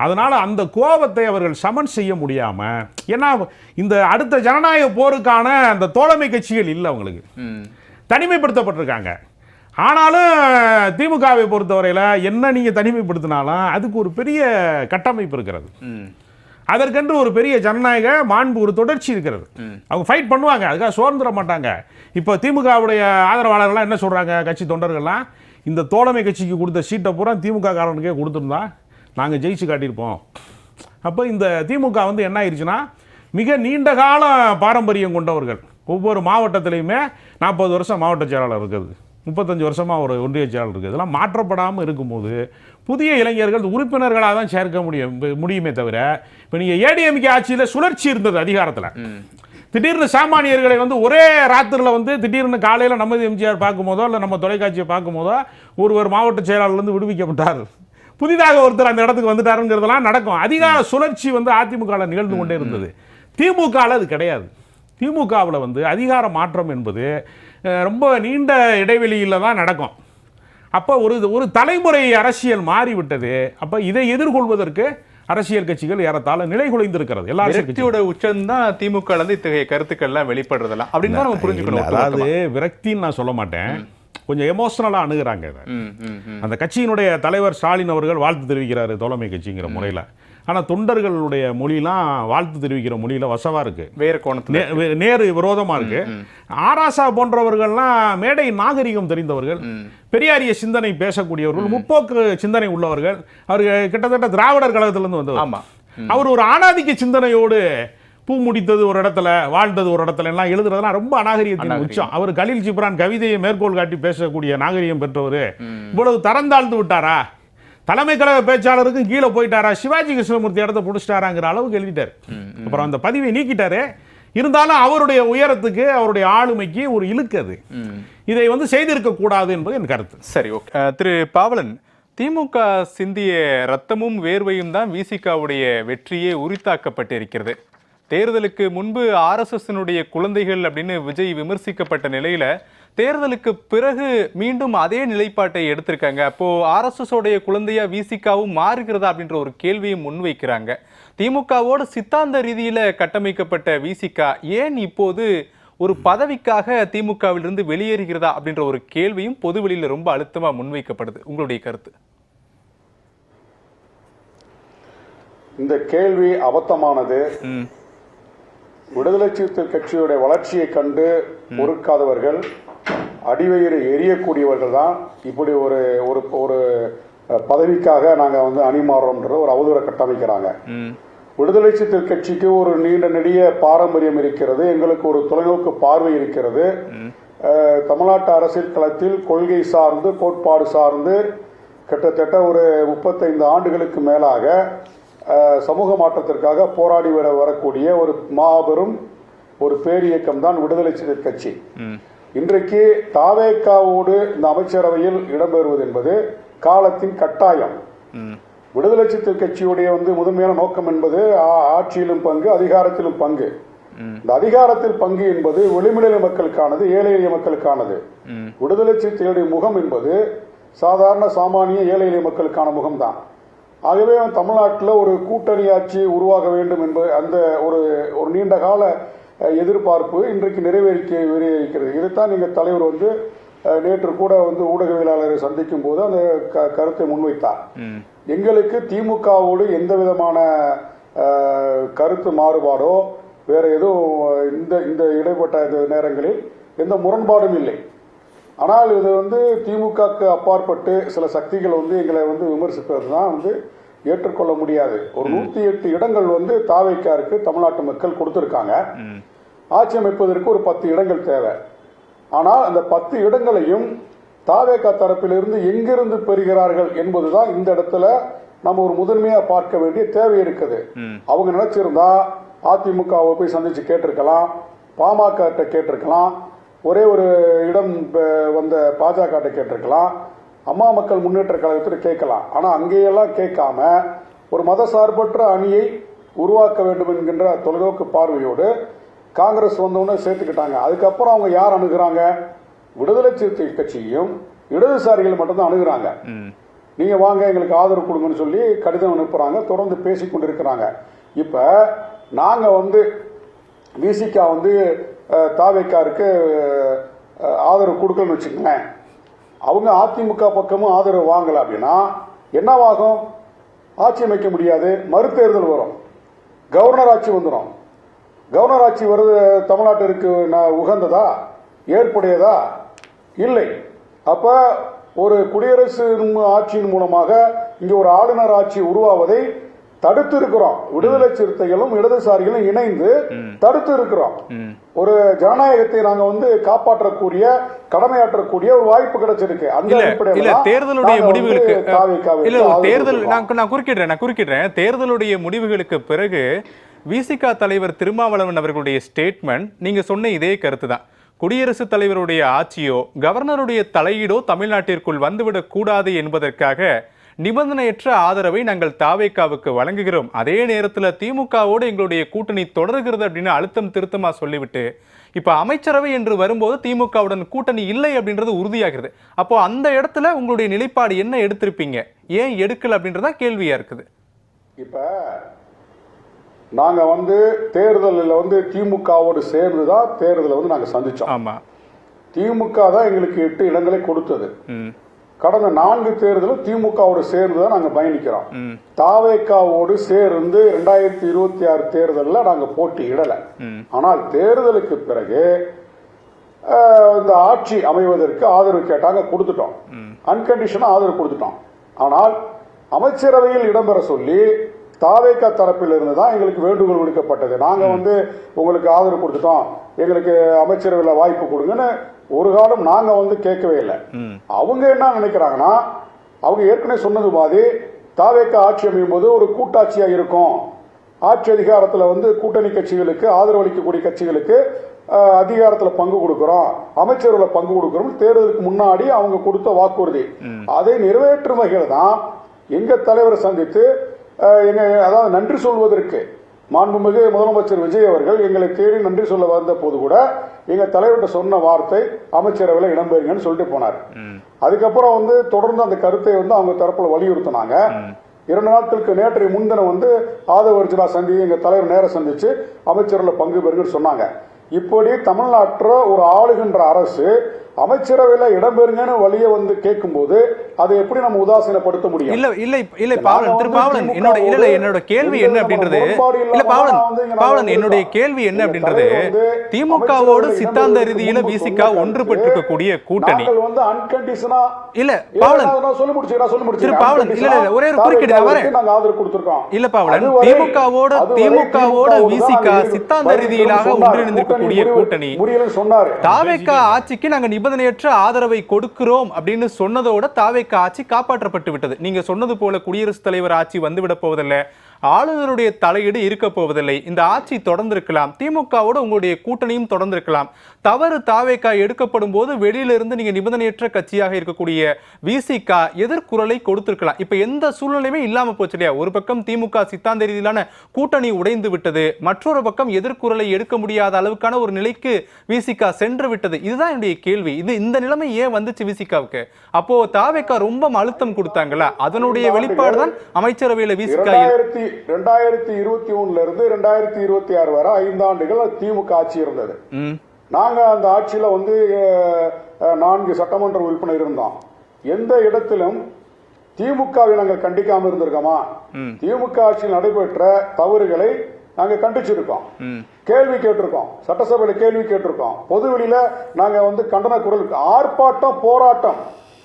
அதனால அந்த கோபத்தை அவர்கள் சமன் செய்ய முடியாம, ஏன்னா இந்த அடுத்த ஜனநாயக போருக்கான அந்த தோழமை கட்சிகள் இல்லை, அவங்களுக்கு தனிமைப்படுத்தப்பட்டிருக்காங்க. ஆனாலும் திமுகவை பொறுத்தவரையில் என்ன நீங்கள் தனிமைப்படுத்தினாலும் அதுக்கு ஒரு பெரிய கட்டமைப்பு இருக்கிறது, அதற்கென்று ஒரு பெரிய ஜனநாயக மாண்பு, ஒரு தொடர்ச்சி இருக்கிறது. அவங்க ஃபைட் பண்ணுவாங்க, அதுக்காக சோர்ந்துட மாட்டாங்க. இப்போ திமுகவுடைய ஆதரவாளர்கள்லாம் என்ன சொல்கிறாங்க, கட்சி தொண்டர்கள்லாம், இந்த தோழமை கட்சிக்கு கொடுத்த சீட்டை பூரா திமுக காரனுக்கே கொடுத்துருந்தா நாங்கள் ஜெயிச்சு காட்டியிருப்போம். அப்போ இந்த திமுக வந்து என்ன ஆயிடுச்சுன்னா, மிக நீண்ட கால பாரம்பரியம் கொண்டவர்கள், ஒவ்வொரு மாவட்டத்திலையுமே 40 வருஷம் மாவட்ட செயலாளர் இருக்குது, 35 வருஷமாக ஒரு ஒன்றிய செயலாளர் இருக்குது. இதெல்லாம் மாற்றப்படாமல் இருக்கும்போது புதிய இளைஞர்கள் உறுப்பினர்களாக தான் சேர்க்க முடியுமே தவிர, இப்போ நீங்கள் ஏடிஎம்கே ஆட்சியில் சுழற்சி இருந்தது அதிகாரத்தில். திடீர்னு சாமானியர்களை வந்து ஒரே ராத்திரியில் வந்து திடீர்னு காலையில் நமது எம்ஜிஆர் பார்க்கும்போதோ இல்லை நம்ம தொலைக்காட்சியை பார்க்கும்போதோ ஒருவர் மாவட்ட செயலாளர்லேருந்து விடுவிக்கப்பட்டார், புதிதாக ஒருத்தர் அந்த இடத்துக்கு வந்துட்டாருங்கிறதெல்லாம் நடக்கும். அதிகார சுழற்சி வந்து அதிமுக நிகழ்ந்து கொண்டே இருந்தது. திமுகவில் அது கிடையாது. திமுகவில் வந்து அதிகார மாற்றம் என்பது ரொம்ப நீண்ட இடைவெளியில் தான் நடக்கும். அப்போ ஒரு தலைமுறை அரசியல் மாறிவிட்டது. அப்போ இதை எதிர்கொள்வதற்கு அரசியல் கட்சிகள் ஏறத்தாழ நிலை குலைந்திருக்கிறது. எல்லா விரக்தியோட உச்சம்தான் திமுக இத்தகைய கருத்துக்கள்லாம் வெளிப்படுறதெல்லாம் அப்படின்னு தான் நம்ம புரிஞ்சுக்கணும். அதாவது விரக்தின்னு நான் சொல்ல மாட்டேன், கொஞ்சம் எமோஷனலாக அணுகுறாங்க. அந்த கட்சியினுடைய தலைவர் ஸ்டாலின் அவர்கள் வாழ்த்து தெரிவிக்கிறாரு தோழமை கட்சிங்கிற முறையில். ஆனால் தொண்டர்களுடைய மொழிலாம் வாழ்த்து தெரிவிக்கிற மொழியில் வசவா இருக்கு, வேறு கோணத்தில் நேரு விரோதமாக இருக்கு. ஆராசா போன்றவர்கள்லாம் மேடை நாகரிகம் தெரிந்தவர்கள், பெரியாரிய சிந்தனை பேசக்கூடியவர்கள், முற்போக்கு சிந்தனை உள்ளவர்கள். அவர்கள் கிட்டத்தட்ட திராவிடர் கழகத்திலிருந்து வந்தவர். ஆமா, அவர் ஒரு ஆணாதிக்க சிந்தனையோடு பூ முடித்தது ஒரு இடத்துல, வாழ்ந்தது ஒரு இடத்துல எல்லாம் எழுதுறதுலாம் ரொம்ப அநாகரிகத்தின் உச்சம். அவர் கலீல் ஜிப்ரான் கவிதையை மேற்கோள் காட்டி பேசக்கூடிய நாகரிகம் பெற்றவர் இவ்வளவு தரந்தாழ்ந்து விட்டாரா? தலைமை கழக பேச்சாளருக்கும் கீழே போயிட்டாரா? சிவாஜி கிருஷ்ணமூர்த்தி இடத்த பிடிச்சிட்டாராங்கிற அளவுக்கு எழுதிட்டார். அப்புறம் அந்த பதிவை நீக்கிட்டாரு. இருந்தாலும் அவருடைய உயரத்துக்கு, அவருடைய ஆளுமைக்கு ஒரு இழுக்கு அது. இதை வந்து செய்திருக்க கூடாது என்பது என் கருத்து. சரி, ஓகே. திரு பாவலன், திமுக சிந்திய ரத்தமும் வேர்வையும் தான் விசிகாவுடைய வெற்றியே உரித்தாக்கப்பட்டிருக்கிறது. தேர்தலுக்கு முன்பு ஆர்எஸ்எஸ்னுடைய குழந்தைகள் அப்படின்னு விஜய் விமர்சிக்கப்பட்ட நிலையில தேர்தலுக்கு பிறகு மீண்டும் அதே நிலைப்பாட்டை எடுத்திருக்காங்க. அப்போ ஆர்எஸ்எஸ் உடைய குழந்தையா விசிகாவும் மாறுகிறதா அப்படின்ற ஒரு கேள்வியும் முன்வைக்கிறாங்க. திமுகவோடு சித்தாந்த ரீதியில கட்டமைக்கப்பட்ட விசிகா ஏன் இப்போது ஒரு பதவிக்காக திமுகவிலிருந்து வெளியேறுகிறதா அப்படின்ற ஒரு கேள்வியும் பொதுவெளியில ரொம்ப அழுத்தமா முன்வைக்கப்படுது. உங்களுடைய கருத்து? இந்த கேள்வி அபத்தமானது. விடுதலை சிறுத்தைகள் கட்சியுடைய வளர்ச்சியை கண்டு பொறுக்காதவர்கள், அடிவயிறு எரியக்கூடியவர்கள் தான் இப்படி ஒரு ஒரு பதவிக்காக நாங்கள் வந்து அணிமாறுறோம்ன்ற ஒரு அவதூறை கட்டமைக்கிறாங்க. விடுதலை சிறுத்தைகள் கட்சிக்கு ஒரு நீண்ட நெடிய பாரம்பரியம் இருக்கிறது, எங்களுக்கு ஒரு தொலைநோக்கு பார்வை இருக்கிறது. தமிழ்நாட்டு அரசியல் களத்தில் கொள்கை சார்ந்து, கோட்பாடு சார்ந்து கிட்டத்தட்ட ஒரு 35 ஆண்டுகளுக்கு மேலாக சமூக மாற்றத்திற்காக போராடி வரக்கூடிய ஒரு மாபெரும் ஒரு பேரியக்கம் தான் விடுதலை சிறுத்தைகள் கட்சி. இன்றைக்கு தாவேக்காவோடு இந்த அமைச்சரவையில் இடம்பெறுவது என்பது காலத்தின் கட்டாயம். விடுதலை சிறுத்தைகள் கட்சியுடைய வந்து முதன்மையான நோக்கம் என்பது ஆட்சியிலும் பங்கு, அதிகாரத்திலும் பங்கு. இந்த அதிகாரத்தில் பங்கு என்பது வெளிநிலை மக்களுக்கானது, ஏழை எளிய மக்களுக்கானது. விடுதலை சிறுத்தைகளுடைய முகம் என்பது சாதாரண சாமானிய ஏழை எளிய மக்களுக்கான முகம்தான். ஆகவே தமிழ்நாட்டில் ஒரு கூட்டணி ஆட்சி உருவாக வேண்டும் என்பது அந்த ஒரு நீண்ட கால எதிர்பார்ப்பு இன்றைக்கு நிறைவேறிக்கிறது. இதைத்தான் நீங்கள் தலைவர் வந்து நேற்று கூட வந்து ஊடகவியலாளரை சந்திக்கும் போது அந்த கருத்தை முன்வைத்தார். எங்களுக்கு திமுகவோடு எந்த விதமான கருத்து மாறுபாடோ வேற எதுவும் இந்த இடைப்பட்ட நேரங்களில் எந்த முரண்பாடும் இல்லை. ஆனால் இது வந்து திமுகக்கு அப்பாற்பட்டு சில சக்திகள் வந்து எங்களை வந்து விமர்சிப்பது தான் வந்து ஏற்றுக்கொள்ள முடியாது. ஒரு 108 இடங்கள் வந்து தாவேக்காருக்கு தமிழ்நாட்டு மக்கள் கொடுத்திருக்காங்க. ஆட்சி அமைப்பதற்கு ஒரு 10 இடங்கள் தேவை. ஆனால் அந்த 10 இடங்களையும் தாவேக்கா தரப்பிலிருந்து எங்கிருந்து பெறுகிறார்கள் என்பதுதான் இந்த இடத்துல நம்ம ஒரு முதன்மையா பார்க்க வேண்டிய தேவை இருக்குது. அவங்க நினைச்சிருந்தா அதிமுகவை போய் சந்திச்சு கேட்டிருக்கலாம், பாமக கேட்டிருக்கலாம், ஒரே ஒரு இடம் வந்த பாஜக கேட்டிருக்கலாம், அம்மா மக்கள் முன்னேற்ற கழகத்தில் கேட்கலாம். ஆனால் அங்கேயெல்லாம் கேட்காம ஒரு மதசார்பற்ற அணியை உருவாக்க வேண்டும் என்கின்ற தொலைநோக்கு பார்வையோடு காங்கிரஸ் வந்தோன்னு சேர்த்துக்கிட்டாங்க. அதுக்கப்புறம் அவங்க யார் அணுகிறாங்க? விடுதலை சிறுத்தைகள் கட்சியும் இடதுசாரிகள் மட்டும்தான் அணுகிறாங்க. நீங்க வாங்க எங்களுக்கு ஆதரவு கொடுங்கன்னு சொல்லி கடிதம் அனுப்புறாங்க, தொடர்ந்து பேசிக் கொண்டிருக்கிறாங்க. இப்ப நாங்க வந்து விசிகா வந்து தாவேக்காருக்கு ஆதரவு கொடுக்கலன்னு வச்சுக்கோங்களேன், அவங்க அதிமுக பக்கமும் ஆதரவு வாங்கல அப்படின்னா என்னவாகும்? ஆட்சி அமைக்க முடியாது, மறுதேர்தல் வரும், கவர்னர் ஆட்சி வந்துடும். கவர்னர் ஆட்சி வருது தமிழ்நாட்டிற்கு உகந்ததா, ஏற்புடையதா? இல்லை. அப்ப ஒரு குடியரசு ஆட்சியின் மூலமாக இங்க ஒரு ஆளுநர் ஆட்சி உருவாவதை தடுத்து இருக்கிறோம். விடுதலை சிறுத்தைகளும் இடதுசாரிகளும் இணைந்து தடுத்து இருக்கிறோம். ஒரு ஜனநாயகத்தை நாங்க வந்து காப்பாற்றக்கூடிய, கடமையாற்றக்கூடிய ஒரு வாய்ப்பு கிடைச்சிருக்கு. அந்த அடிப்படையில் தேர்தலுடைய முடிவுகளுக்கு நான் குறுக்கிடுறேன். தேர்தலுடைய முடிவுகளுக்கு பிறகு விசிகா தலைவர் திருமாவளவன் அவர்களுடைய ஸ்டேட்மெண்ட் நீங்க சொன்ன இதே கருத்து தான். குடியரசுத் தலைவருடைய ஆட்சியோ கவர்னருடைய தலையீடோ தமிழ்நாட்டிற்குள் வந்துவிடக் கூடாது என்பதற்காக நிபந்தனையற்ற ஆதரவை நாங்கள் தாவேக்காவுக்கு வழங்குகிறோம், அதே நேரத்தில் திமுகவோடு எங்களுடைய கூட்டணி தொடர்கிறது அப்படின்னு அழுத்தம் திருத்தமா சொல்லிவிட்டு இப்ப அமைச்சரவை என்று வரும்போது திமுகவுடன் கூட்டணி இல்லை அப்படின்றது உறுதியாகிறது. அப்போ அந்த இடத்துல உங்களுடைய நிலைப்பாடு என்ன எடுத்திருப்பீங்க, ஏன் எடுக்கல அப்படின்றதான் கேள்வியா இருக்குது. இப்ப நாங்க தேர்தலில் திமுகவோடு சேர்ந்துதான் தேர்தலை நாங்க சந்திச்சோம். ஆமா, திமுக தான் எங்களுக்கு 8 இடங்களை கொடுத்தது. கடந்த 4 தேர்தலும் திமுகவோடு சேர்ந்துதான் நாங்க பயணிக்கிறோம். தாவேக்காவோடு சேர்ந்து 2026 தேர்தலில் நாங்க போட்டியிடல. ஆனால் தேர்தலுக்கு பிறகு இந்த ஆட்சி அமைவதற்கு ஆதரவு கேட்டாங்க, கொடுத்துட்டோம். அன்கண்டிஷனா ஆதரவு கொடுத்துட்டோம். ஆனால் அமைச்சரவையில் இடம்பெற சொல்லி தாவேக்கா தரப்பில் இருந்து தான் எங்களுக்கு வேண்டுகோள் விடுக்கப்பட்டது. நாங்க உங்களுக்கு ஆதரவு கொடுத்துட்டோம், எங்களுக்கு அமைச்சரவையில் வாய்ப்பு கொடுங்கன்னு ஒரு காலம் நாங்க கேட்கவே இல்லை. அவங்க என்ன நினைக்கிறாங்கன்னா, அவங்க ஏற்கனவே சொன்னது மாதிரி தாவேக்கா ஆட்சி அமையும் போது ஒரு கூட்டாட்சியா இருக்கும், ஆட்சி அதிகாரத்தில் கூட்டணி கட்சிகளுக்கு ஆதரவு அளிக்கக்கூடிய கட்சிகளுக்கு அதிகாரத்தில் பங்கு கொடுக்கிறோம், அமைச்சரவையில் பங்கு கொடுக்கிறோம், தேர்தலுக்கு முன்னாடி அவங்க கொடுத்த வாக்குறுதி. அதை நிறைவேற்றும் வகையில் தான் எங்க தலைவரை சந்தித்து அதாவது நன்றி சொல்வதற்கு மாண்புமிகு முதலமைச்சர் விஜய் அவர்கள் எங்களை தேடி நன்றி சொல்ல வந்த போது கூட எங்க தலைவர்கிட்ட சொன்ன வார்த்தை அமைச்சரவையில் இடம்பெறுங்கன்னு சொல்லிட்டு போனார். அதுக்கப்புறம் தொடர்ந்து அந்த கருத்தை அவங்க தரப்புல வலியுறுத்தினாங்க. 2 நாட்களுக்கு நேற்றைய முன்தினம் ஆதவ அர்ஜுனா எங்க தலைவர் நேர சந்திச்சு அமைச்சரவையில் பங்கு பெறுங்கன்னு சொன்னாங்க. இப்படி தமிழ்நாட்டில் ஒரு ஆளுகின்ற அரசு அமைச்சரவையில் இடம்பெறுங்கன்னு வழியை கேட்கும் போது அதை எப்படி நம்ம உதாசீனப்படுத்த முடியும்? இல்ல பாவலன், திரு பாவலன், என்னோட கேள்வி என்ன அப்படின்றது, இல்ல பாவலன் என்னுடைய கேள்வி என்ன அப்படின்றது, திமுகவோடு சித்தாந்த ரீதியில விசிக ஒன்றுபட்டிருக்கக்கூடிய கூட்டணி இல்ல பாவலன், திரு பாவலன், இல்ல ஒரே ஒரு குறுக்கீடு இல்ல பாவலன், திமுகவோடு விசிக சித்தாந்த ரீதியிலாக ஒன்றிணைந்திருக்கக்கூடிய கூட்டணி தாவேக்கா ஆட்சிக்கு நாங்க நிபந்தனையற்ற ஆதரவை கொடுக்கிறோம் அப்படின்னு சொன்னதோட தாவேக்கா ஆட்சி காப்பாற்றப்பட்டு விட்டது. நீங்க சொன்னது போல குடியரசுத் தலைவர் ஆட்சி வந்துவிட போவதில்லை, ஆளுநருடைய தலையீடு இருக்க போவதில்லை, இந்த ஆட்சி தொடர்ந்திருக்கலாம், திமுகவோட உங்களுடைய கூட்டணியும் தொடர்ந்திருக்கலாம். தவறு தாவேக்கா எடுக்கப்படும் போது வெளியிலிருந்து நீங்க நிபந்தனையற்ற கட்சியாக இருக்கக்கூடிய விசிக எதிர்குரலை கொடுத்திருக்கலாம். இப்ப எந்த சூழ்நிலையுமே இல்லாம போச்சு இல்லையா? ஒரு பக்கம் திமுக சித்தாந்த ரீதியிலான கூட்டணி உடைந்து விட்டது, மற்றொரு பக்கம் எதிர்குரலை எடுக்க முடியாத அளவுக்கான ஒரு நிலைக்கு விசிக சென்று விட்டது. இதுதான் என்னுடைய கேள்வி. இந்த நிலைமை ஏன் வந்துச்சு விசிகாவுக்கு? அப்போ தாவேக்கா ரொம்ப அழுத்தம் கொடுத்தாங்களா? அதனுடைய வெளிப்பாடு தான் அமைச்சரவையில் விசிக 2021 இருந்து 2026 வரை 5 ஆண்டுகள் திமுக ஆட்சி இருந்தது. நாங்க அந்த ஆட்சியில 4 சட்டமன்ற உறுப்பினர் இருந்தோம். எந்த இடத்திலும் திமுகவை நாங்கள் கண்டிக்காம இருந்திருக்கோமா? திமுக ஆட்சியில் நடைபெற்ற தவறுகளை நாங்க கண்டிச்சிருக்கோம், கேள்வி கேட்டிருக்கோம், சட்டசபையில கேள்வி கேட்டிருக்கோம், பொதுவெளியில நாங்க கண்டன குரல், ஆர்ப்பாட்டம், போராட்டம்.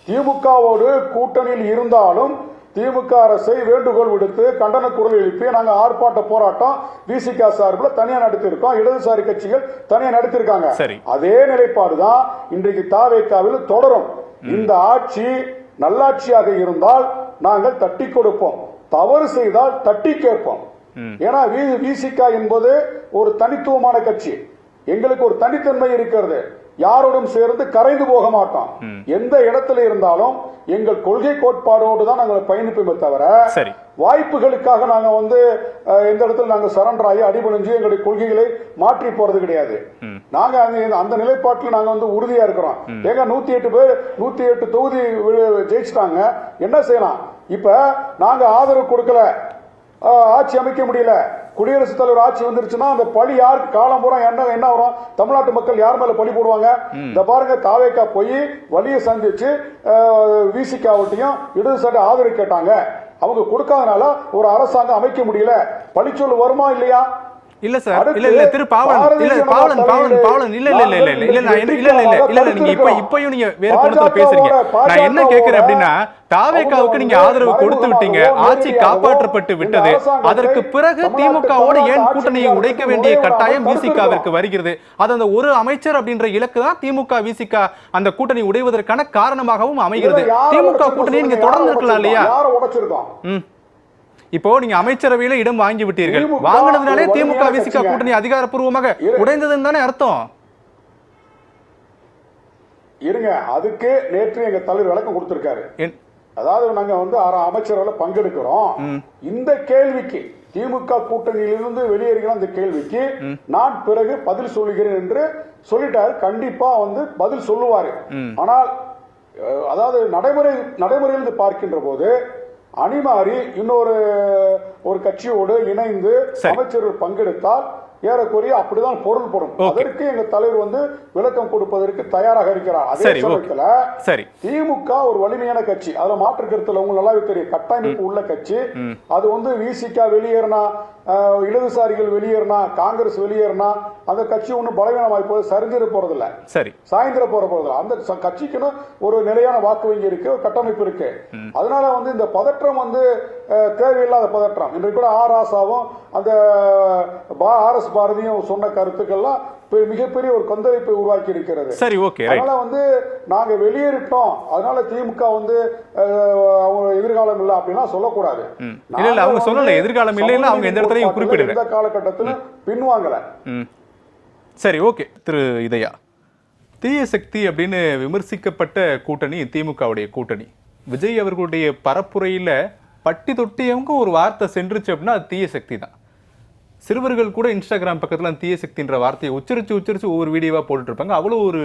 திமுகவோடு கூட்டணியில் இருந்தாலும் திமுக அரசை வேண்டுகோள் விடுத்து கண்டன குரல் எழுப்பி நாங்க ஆர்ப்பாட்ட போராட்டம் விசிக சார்பில் தனியா நடத்திருக்கோம், இடதுசாரி கட்சிகள் தனியா நடத்திருக்காங்க. அதே நிலைப்பாடுதான் இன்றைக்கு தாவேக்காவில் தொடரும். இந்த ஆட்சி நல்லாட்சியாக இருந்தால் நாங்கள் தட்டி கொடுப்போம், தவறு செய்தால் தட்டி கேட்போம். ஏன்னா விசிக என்பது ஒரு தனித்துவமான கட்சி, எங்களுக்கு ஒரு தனித்தன்மை இருக்கிறது, யாரோடும் சேர்ந்து கரைந்து போக மாட்டோம். எந்த இடத்துல இருந்தாலும் எங்கள் கொள்கை கோட்பாடோடு தான் நாங்கள் பயணிப்போமே தவிர வாய்ப்புகளுக்காக நாங்க எந்த இடத்துல நாங்க சரண்டர் ஆகி அடிபணிஞ்சு எங்களுடைய கொள்கைகளை மாற்றி போறது கிடையாது. நாங்க அந்த நிலைப்பாட்டில் நாங்க உறுதியா இருக்கிறோம். ஏங்க 108 தொகுதி ஜெயிச்சிட்டாங்க, என்ன செய்யலாம்? இப்ப நாங்க ஆதரவு கொடுக்கல, ஆட்சி அமைக்க முடியல, குடியரசுத் தலைவர் ஆட்சி வந்துருச்சுன்னா அந்த பழி யாருக்கு காலம் பூரா என்ன வரும்? தமிழ்நாட்டு மக்கள் யார் மேல பழி போடுவாங்க? இந்த பாருங்க, தாவேக்கா போய் வலியை சந்திச்சு விசிகாவட்டையும் இடதுசாரி ஆதரவு கேட்டாங்க, அவங்க கொடுக்காதனால ஒரு அரசாங்கம் அமைக்க முடியல, பழிச்சொல் வருமா இல்லையா? இல்ல சார், இல்ல திரு பாவலன், இல்ல பாவலன் இல்ல நீங்க இப்பயும் நீங்க வேற கோணத்துல பேசுறீங்க. நான் என்ன கேக்குறேன் அப்படின்னா, தாவேக்காவுக்கு நீங்க ஆதரவு கொடுத்து விட்டீங்க, ஆட்சி காப்பாற்றப்பட்டு விட்டது, அதற்கு பிறகு திமுகவோடு ஏன் கூட்டணியை உடைக்க வேண்டிய கட்டாயம் விசிகாவிற்கு வருகிறது? அது அந்த ஒரு அமைச்சர் அப்படின்ற இலக்கு தான் திமுக விசிக அந்த கூட்டணி உடைவதற்கான காரணமாகவும் அமைகிறது. திமுக கூட்டணியை நீங்க தொடர்ந்து இருக்கலாம் இல்லையா? இப்போ நீங்க அமைச்சரவையில இடம் வாங்கி விட்டீர்கள், வாங்கினதுனாலே திமுக விசிக கூட்டணி அதிகாரப்பூர்வமாக உடைந்ததுன்னு தானே அர்த்தம்? இருங்க, அதுக்கு நேற்று எங்க தலைவர் விளக்கம் கொடுத்திருக்காரு. அதாவது நாங்க வந்து அமைச்சரவையில் பங்கெடுக்கிறோம். இந்த கேள்விக்கு திமுக கூட்டணியிலிருந்து வெளியேறுகிற அந்த கேள்விக்கு நான் பிறகு பதில் சொல்லுகிறேன் என்று சொல்லிட்டாரு. கண்டிப்பா வந்து பதில் சொல்லுவாரு. ஆனால் அதாவது நடைமுறையிலிருந்து பார்க்கின்ற போது அணிமாறி இன்னொரு கட்சியோடு இணைந்து அமைச்சர்கள் பங்கெடுத்தால் ஏறக்குறைய அப்படிதான் பொருள் படும். அதற்கு எங்க தலைவர் வந்து விளக்கம் கொடுப்பதற்கு தயாராக இருக்கிறார். அதே சமயத்துல திமுக ஒரு வலிமையான கட்சி, அதுல மாற்று கருத்துல உங்களுக்கு நல்லாவே தெரியும், கட்டமைப்பு உள்ள கட்சி. அது வந்து விசிக வெளியேறினா, இடதுசாரிகள் வெளியேறினா, காங்கிரஸ் வெளியேறினா அந்த கட்சி ஒன்னும் பலவீனமாய் போது சரிஞ்சிட போறதில்ல, சாய்ந்திர போறதில்ல. அந்த கட்சிக்குன்னு ஒரு நிலையான வாக்கு வங்கி இருக்கு, ஒரு கட்டமைப்பு இருக்கு. அதனால வந்து இந்த பதற்றம் வந்து தேவையில்லாத பதற்றம். இன்றைக்கு கூட ஆராசாவும் அந்த RS பாரதியும் சொன்ன கருத்துக்கள்லாம் மிகப்பெரிய ஒரு கொந்தளிப்பை உருவாக்கி இருக்கிறது. அதனால வந்து நாங்க வெளியேறிட்டோம், அதனால திமுக வந்து எதிர்காலம் இல்லை அப்படின்னா சொல்லக்கூடாது. அவங்க சொல்லல எதிர்காலம் இல்லைன்னு அவங்க எந்த இடத்துலயும் குறிப்பிடல, இந்த காலகட்டத்தில் பின்வாங்கல. சரி, ஓகே. திரு இதயா, தீய சக்தி அப்படின்னு விமர்சிக்கப்பட்ட கூட்டணி திமுகவுடைய கூட்டணி. விஜய் அவர்களுடைய பரப்புரையில பட்டி தொட்டியவங்க ஒரு வார்த்தை சென்றுச்சு அப்படின்னா அது தீய சக்தி தான். சிறுவர்கள் கூட இன்ஸ்டாகிராம் பக்கத்துல தீய சக்தின்ற வார்த்தையை உச்சரிச்சு ஒவ்வொரு வீடியோவா போட்டுட்டு இருப்பாங்க. அவ்வளோ ஒரு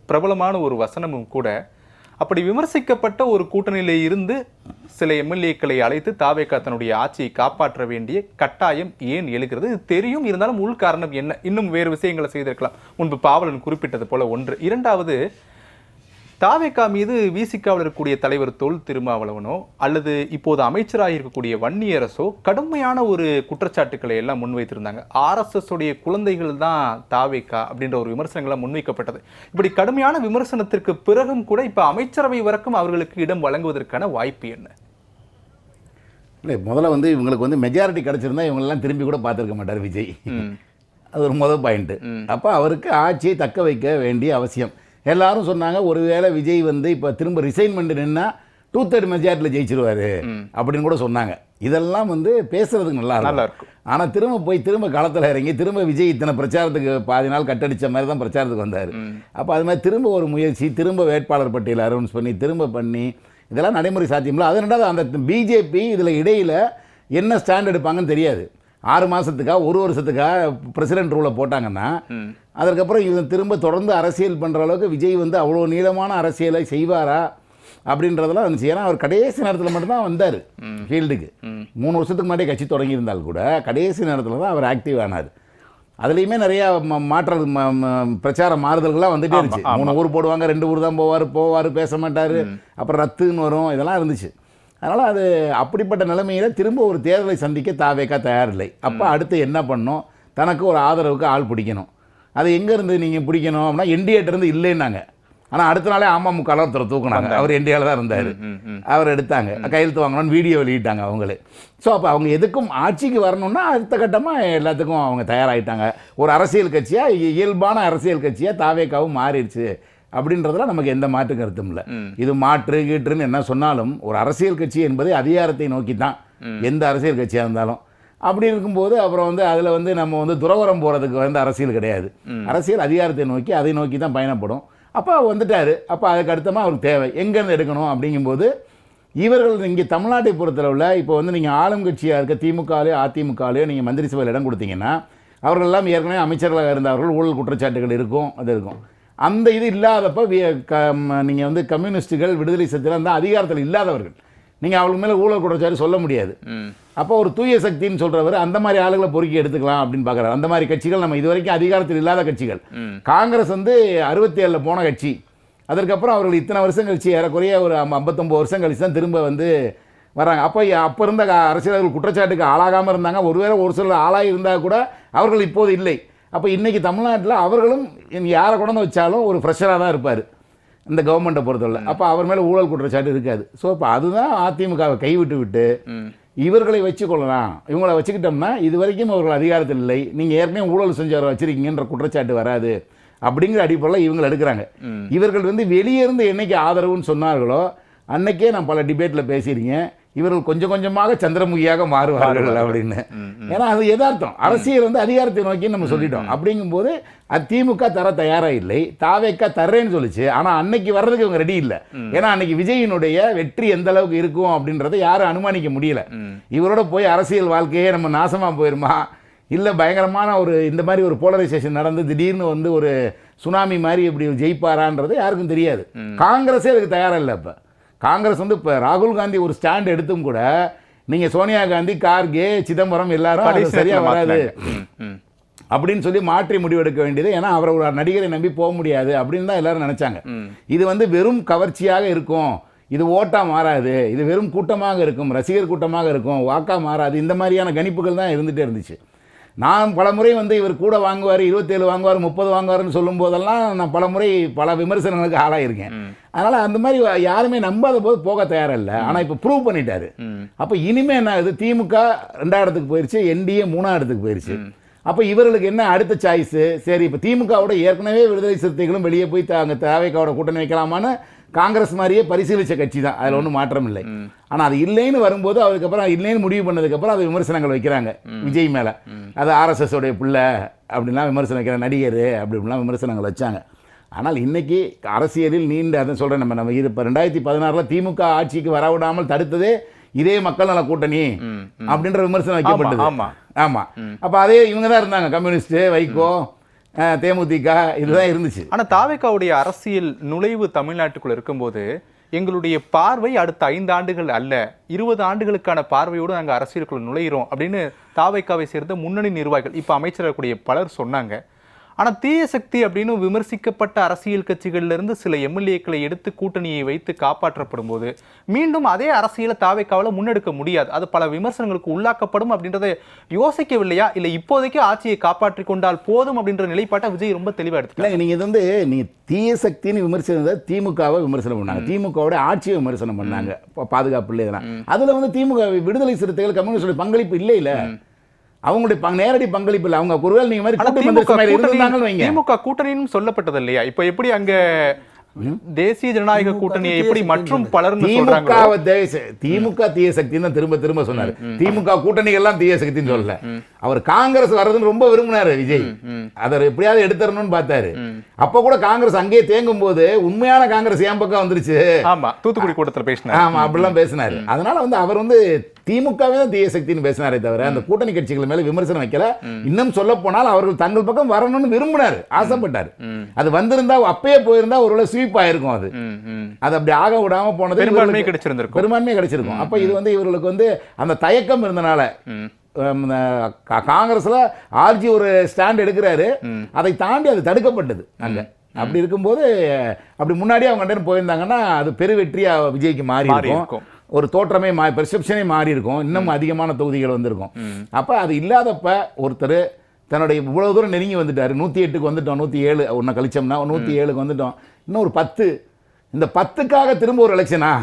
பிரபலமான ஒரு வசனமும் கூட. அப்படி விமர்சிக்கப்பட்ட ஒரு கூட்டணியில இருந்து சில எம்எல்ஏக்களை அழைத்து தாவேகா தன்னுடைய ஆட்சியை காப்பாற்ற வேண்டிய கட்டாயம் ஏன் எழுகிறது? இது தெரியும், இருந்தாலும் உள் காரணம் என்ன? இன்னும் வேறு விஷயங்களை செய்திருக்கலாம். முன்பு பாவலன் குறிப்பிட்டது போல ஒன்று. இரண்டாவது, தாவேகா மீது விசிகாவில் இருக்கக்கூடிய தலைவர் தொல் திருமாவளவனோ அல்லது இப்போது அமைச்சராக இருக்கக்கூடிய வன்னியரசோ கடுமையான ஒரு குற்றச்சாட்டுக்களை எல்லாம் முன்வைத்திருந்தாங்க. RSS உடைய குழந்தைகள் தான் தாவேகா அப்படின்ற ஒரு விமர்சனங்கள்லாம் முன்வைக்கப்பட்டது. இப்படி கடுமையான விமர்சனத்திற்கு பிறகும் கூட இப்போ அமைச்சரவை வரைக்கும் அவர்களுக்கு இடம் வழங்குவதற்கான வாய்ப்பு என்ன? இல்லை, முதல்ல வந்து இவங்களுக்கு வந்து மெஜாரிட்டி கிடச்சிருந்தா இவங்களெல்லாம் திரும்பி கூட பார்த்துருக்க மாட்டார் விஜய். அது ஒரு முதல் பாயிண்ட்டு. அப்போ அவருக்கு ஆட்சியை தக்க வைக்க வேண்டிய அவசியம். எல்லாரும் சொன்னாங்க ஒருவேளை விஜய் வந்து இப்போ திரும்ப ரிசைன்மெண்ட் நின்னா 2/3 மெஜாரிட்டியில் ஜெயிச்சிருவாரு அப்படின்னு கூட சொன்னாங்க. இதெல்லாம் வந்து பேசுறதுக்கு நல்லா இருக்கும். ஆனால் திரும்ப களத்தில் இறங்கி திரும்ப விஜய் இத்தனை பிரச்சாரத்துக்கு பாதி நாள் கட்டடிச்ச மாதிரி தான் பிரச்சாரத்துக்கு வந்தார். அப்போ அது மாதிரி திரும்ப ஒரு முயற்சி, திரும்ப வேட்பாளர் பட்டியலை அனௌன்ஸ் பண்ணி இதெல்லாம் நடைமுறை சாத்தியமில்லை. அது ரெண்டாவது அந்த பிஜேபி இதில் இடையில் என்ன ஸ்டாண்ட் எடுப்பாங்கன்னு தெரியாது. 6 மாதத்துக்கா 1 வருஷத்துக்கா பிரசிடென்ட் ரூலை போட்டாங்கன்னா அதற்கப்புறம் இவன் திரும்ப தொடர்ந்து அரசியல் பண்ணுற அளவுக்கு விஜய் வந்து அவ்வளோ நீளமான அரசியலை செய்வாரா அப்படின்றதெல்லாம் வந்துச்சு. ஏன்னா அவர் கடைசி நேரத்தில் மட்டும்தான் வந்தார் ஃபீல்டுக்கு. 3 வருஷத்துக்கு முன்னாடி கட்சி தொடங்கியிருந்தால் கூட கடைசி நேரத்தில் தான் அவர் ஆக்டிவ் ஆனார். அதுலேயுமே நிறையா மாற்றல் பிரச்சார மாறுதல்கள்லாம் வந்துகிட்டே இருந்துச்சு. 3 ஊர் போடுவாங்க, 2 ஊர் தான் போவார், பேச மாட்டார், அப்புறம் ரத்துன்னு வரும், இதெல்லாம் இருந்துச்சு. அதனால் அது அப்படிப்பட்ட நிலைமையில் திரும்ப ஒரு தேர்தலை சந்திக்க தாவேகா தயாரில்லை. அப்போ அடுத்து என்ன பண்ணணும்? தனக்கு ஒரு ஆதரவுக்கு ஆள் பிடிக்கணும். அது எங்கேருந்து நீங்கள் பிடிக்கணும் அப்படின்னா என்டிஏட்டிருந்து இல்லைன்னாங்க. ஆனால் அடுத்த நாளே அமமுக ஒருத்தரை தூக்குனாங்க. அவர் என்டிஏல தான் இருந்தார். அவர் எடுத்தாங்க, கையெழுத்து வாங்கணும்னு வீடியோ வெளியிட்டாங்க அவங்களே. ஸோ அப்போ அவங்க எதுக்கும் ஆட்சிக்கு வரணும்னா அடுத்த கட்டமாக எல்லாத்துக்கும் அவங்க தயாராகிட்டாங்க. ஒரு அரசியல் கட்சியாக, இயல்பான அரசியல் கட்சியாக தாவேகாவும் மாறிடுச்சு அப்படின்றதுல நமக்கு எந்த மாற்று கருத்தும் இல்லை. இது கீற்றுன்னு என்ன சொன்னாலும் ஒரு அரசியல் கட்சி என்பது அதிகாரத்தை நோக்கி தான், எந்த அரசியல் கட்சியாக இருந்தாலும். அப்படி இருக்கும்போது அப்புறம் வந்து அதில் வந்து நம்ம வந்து துறவரம் போகிறதுக்கு வந்து அரசியல் கிடையாது. அரசியல் அதிகாரத்தை நோக்கி, அதை நோக்கி தான் பயணப்படும். அப்போ வந்துட்டார். அப்போ அதுக்கு அடுத்தமாக அவருக்கு தேவை எங்கேருந்து எடுக்கணும் அப்படிங்கும்போது இவர்கள் இங்கே தமிழ்நாட்டை பொறுத்தளவில் இப்போ வந்து நீங்கள் ஆளும் கட்சியாக இருக்க திமுகலையோ அதிமுகலையோ நீங்கள் மந்திரி சபையில் இடம் கொடுத்தீங்கன்னா அவர்களெல்லாம் ஏற்கனவே அமைச்சர்களாக இருந்தவர்கள் ஊழல் குற்றச்சாட்டுகள் இருக்கும், அது இருக்கும். அந்த இது இல்லாதப்போ நீங்கள் வந்து கம்யூனிஸ்ட்டுகள், விடுதலை சிறுத்தைகள் அந்த அதிகாரத்தில் இல்லாதவர்கள், நீங்கள் அவங்களுக்கு மேலே ஊழல் குற்றச்சாட்டு சொல்ல முடியாது. அப்போ ஒரு தூய சக்தின்னு சொல்கிறவர் அந்த மாதிரி ஆளுகளை பொறுக்கி எடுத்துக்கலாம் அப்படின்னு பார்க்குறாரு. அந்த மாதிரி கட்சிகள் நம்ம இது வரைக்கும் அதிகாரத்தில் இல்லாத கட்சிகள். காங்கிரஸ் வந்து 67 போன கட்சி. அதற்கப்புறம் அவர்கள் இத்தனை வருஷம் கழிச்சு, ஏறக்குறைய ஒரு 59 வருஷம் கழிச்சு தான் திரும்ப வந்து வராங்க. அப்போ இருந்த அரசியலர்கள் குற்றச்சாட்டுக்கு ஆளாகாமல் இருந்தாங்க. ஒருவேளை ஒரு சில ஆளாகி இருந்தால் கூட அவர்கள் இப்போது இல்லை. அப்போ இன்றைக்கி தமிழ்நாட்டில் அவர்களும் யாரை கொண்டு வச்சாலும் ஒரு ஃப்ரெஷராக தான் இருப்பார் இந்த கவர்மெண்ட்டை பொறுத்தவரை. அப்போ அவர் மேலே ஊழல் குற்றச்சாட்டு இருக்காது. ஸோ இப்போ அதுதான் அதிமுகவை கைவிட்டு இவர்களை வச்சுக்கொள்ளலாம். இவங்களை வச்சுக்கிட்டோம்னா இது வரைக்கும் அவர்கள் அதிகாரத்தில் இல்லை, நீங்கள் ஏற்கனவே ஊழல் செஞ்சவரை வச்சுருக்கீங்கன்ற குற்றச்சாட்டு வராது அப்படிங்கிற அடிப்படையில் இவங்க எடுக்கிறாங்க. இவர்கள் வந்து வெளியே இருந்து என்னைக்கு ஆதரவுன்னு சொன்னார்களோ அன்னைக்கே நான் பல டிபேட்டில் பேசியிருக்கேன். இவர்கள் கொஞ்சம் கொஞ்சமாக சந்திரமுகியாக மாறுவார்கள் அப்படின்னு. ஏன்னா அது யதார்த்தம். அரசியல் வந்து அதிகாரத்தை நோக்கி நம்ம சொல்லிட்டோம். அப்படிங்கும்போது அது திமுக தர தயாராக இல்லை, தாவேக்கா தர்றேன்னு சொல்லிச்சு. ஆனால் அன்னைக்கு வர்றதுக்கு இவங்க ரெடி இல்லை. ஏன்னா அன்னைக்கு விஜயினுடைய வெற்றி எந்த அளவுக்கு இருக்கும் அப்படின்றத யாரும் அனுமானிக்க முடியல. இவரோட போய் அரசியல் வாழ்க்கையே நம்ம நாசமாக போயிருமா, இல்லை பயங்கரமான ஒரு இந்த மாதிரி ஒரு போலரைசேஷன் நடந்து திடீர்னு வந்து ஒரு சுனாமி மாதிரி இப்படி ஜெயிப்பாரான்றது யாருக்கும் தெரியாது. காங்கிரஸே அதுக்கு தயாராக இல்லை. இப்போ காங்கிரஸ் வந்து இப்போ ராகுல் காந்தி ஒரு ஸ்டாண்ட் எடுத்தும் கூட நீங்கள் சோனியா காந்தி, கார்கே, சிதம்பரம் எல்லாரும் சரியாக வராது அப்படின்னு சொல்லி மாற்றி முடிவெடுக்க வேண்டியது. ஏன்னா அவர் ஒரு நடிகரை நம்பி போக முடியாது அப்படின்னு தான் எல்லாரும் நினைச்சாங்க. இது வந்து வெறும் கவர்ச்சியாக இருக்கும், இது ஓட்டா மாறாது, இது வெறும் கூட்டமாக இருக்கும், ரசிகர் கூட்டமாக இருக்கும், வாக்கா மாறாது, இந்த மாதிரியான கணிப்புகள் தான் இருந்துகிட்டே இருந்துச்சு. நான் பலமுறை வந்து இவர் கூட வாங்குவார், 27 வாங்குவார், 30 வாங்குவார்னு சொல்லும் போதெல்லாம் நான் பலமுறை பல விமர்சனங்களுக்கு ஆளாயிருக்கேன். அதனால் அந்த மாதிரி யாருமே நம்பாத போது போக தயாரில்லை. ஆனால் இப்போ ப்ரூவ் பண்ணிட்டாரு. அப்போ இனிமேல் என்ன ஆகுது, திமுக 2ஆம் இடத்துக்கு போயிடுச்சு, என்டிஏ 3ஆம் இடத்துக்கு போயிடுச்சு. அப்போ இவர்களுக்கு என்ன அடுத்த சாய்ஸு? சரி, இப்போ திமுகவோட ஏற்கனவே விடுதலை சிறுத்தைகளும் வெளியே போய் அங்கே தாவேக்காவோட கூட்டணி வைக்கலாமான்னு காங்கிரஸ் மாதிரியே பரிசீலித்த கட்சி தான், அதில் ஒன்றும் மாற்றம் இல்லை. ஆனால் அது இல்லைன்னு வரும்போது அதுக்கப்புறம் இல்லைன்னு முடிவு பண்ணதுக்கப்புறம் அது விமர்சனங்கள் வைக்கிறாங்க விஜய் மேலே. அது ஆர்எஸ்எஸ் உடைய பிள்ளை அப்படின்லாம் விமர்சனம் வைக்கிற நடிகர் அப்படின்லாம் விமர்சனங்கள் வச்சாங்க. ஆனால் இன்னைக்கு அரசியலில் நீண்ட அதை சொல்கிறேன், நம்ம இப்போ 2016 திமுக ஆட்சிக்கு வரவிடாமல் தடுத்ததே இதே மக்கள் நல கூட்டணி அப்படின்ற விமர்சனம் வைக்கப்பட்டது. ஆமாம். அப்போ அதே இவங்க தான் இருந்தாங்க, கம்யூனிஸ்ட்டு, வைகோ, தேமுதிக, இதுதான் இருந்துச்சு. ஆனா தாவேக்காவுடைய அரசியல் நுழைவு தமிழ்நாட்டுக்குள்ள இருக்கும்போது எங்களுடைய பார்வை அடுத்த 5 ஆண்டுகள் அல்ல, 20 ஆண்டுகளுக்கான பார்வையோடு நாங்கள் அரசியலுக்குள்ள நுழைகிறோம் அப்படின்னு தாவேக்காவை சேர்ந்த முன்னணி நிர்வாகிகள் இப்ப அமைச்சரக்கூடிய பலர் சொன்னாங்க. ஆனா தீய சக்தி அப்படின்னு விமர்சிக்கப்பட்ட அரசியல் கட்சிகள்ல இருந்து சில எம்எல்ஏக்களை எடுத்து கூட்டணியை வைத்து காப்பாற்றப்படும் போது மீண்டும் அதே அரசியலை தாவேக்காவால முன்னெடுக்க முடியாது, அது பல விமர்சனங்களுக்கு உள்ளாக்கப்படும் அப்படின்றத யோசிக்கவில்லையா? இல்ல இப்போதைக்கு ஆட்சியை காப்பாற்றி கொண்டால் போதும் அப்படின்ற நிலைப்பாட்டை விஜய் ரொம்ப தெளிவா எடுத்துக்கல. நீங்க இது வந்து நீங்க தீய சக்தின்னு விமர்சனம் திமுகவை விமர்சனம் பண்ணாங்க, திமுகவோட ஆட்சியை விமர்சனம் பண்ணாங்க, பாதுகாப்பு இல்லை இதெல்லாம். அதுல வந்து திமுக விடுதலை சிறுத்தைகள் கம்யூனிஸ்ட் பங்களிப்பு இல்லை. அவங்களுடைய நேரடி பங்களிப்பு இல்லை. அவங்க ஒருவேளை நீங்க மாதிரி திமுக கூட்டணின்னு சொல்லப்பட்டது இல்லையா? இப்ப எப்படி அங்க தேசிய ஜனநாயக கூட்டணியை எப்படி மற்றும் பலர் திமுக தீய சக்தின்னு திரும்ப திரும்ப சொன்னாரு. திமுக கூட்டணிகள் எல்லாம் தீய சக்தின்னு சொல்லல. அவர் காங்கிரஸ் வர்றதுன்னு ரொம்ப விரும்பினாரு விஜய், அதை எப்படியாவது எடுத்துறணும்னு பார்த்தாரு. அப்ப கூட காங்கிரஸ் அங்கேயே தேங்கும் போது உண்மையான காங்கிரஸ் என் பக்கம் வந்துருச்சு. ஆமா, தூத்துக்குடி கூட்டத்தில் பேசினார். ஆமா, அப்படிலாம் பேசினாரு. அதனால வந்து அவர் வந்து திமுகவே தான் தீய சக்தின்னு பேசினாரே தவிர அந்த கூட்டணி கட்சிகள் மேல விமர்சனம் வைக்கல. இன்னும் சொல்ல போனால் அவர்கள் தங்கள் பக்கம் வரணும்னு விரும்பினார், ஆசைப்பட்டார். அது வந்திருந்தா அப்பயே போயிருந்தா ஒருவேளை ஸ்வீப் ஆயிருக்கும். அது அப்படி ஆக விடாம போனது பெரும்பான்மை கிடைச்சிருக்கும். அப்ப இது வந்து இவர்களுக்கு வந்து அந்த தயக்கம் இருந்தனால காங்கிரஸ்ல ஆர்ஜி ஒரு ஸ்டாண்ட் எடுக்கிறாரு, அதை தாண்டி அது தடுக்கப்பட்டது அங்க. அப்படி இருக்கும்போது அப்படி முன்னாடி அவங்க போயிருந்தாங்கன்னா அது பெரு வெற்றியா விஜய்க்கு மாறி இருக்கும், ஒரு தோற்றமே பெர்செப்ஷனே மாறி இருக்கும், இன்னும் அதிகமான தொகுதிகள் வந்திருக்கும். அப்போ அது இல்லாதப்ப ஒருத்தர் தன்னுடைய இவ்வளோ தூரம் நெருங்கி வந்துட்டார், 108க்கு வந்துட்டோம், 107 ஒன்று கழிச்சோம்னா 107க்கு வந்துட்டோம், இன்னும் ஒரு 10, இந்த 10க்காக திரும்ப ஒரு எலெக்ஷனா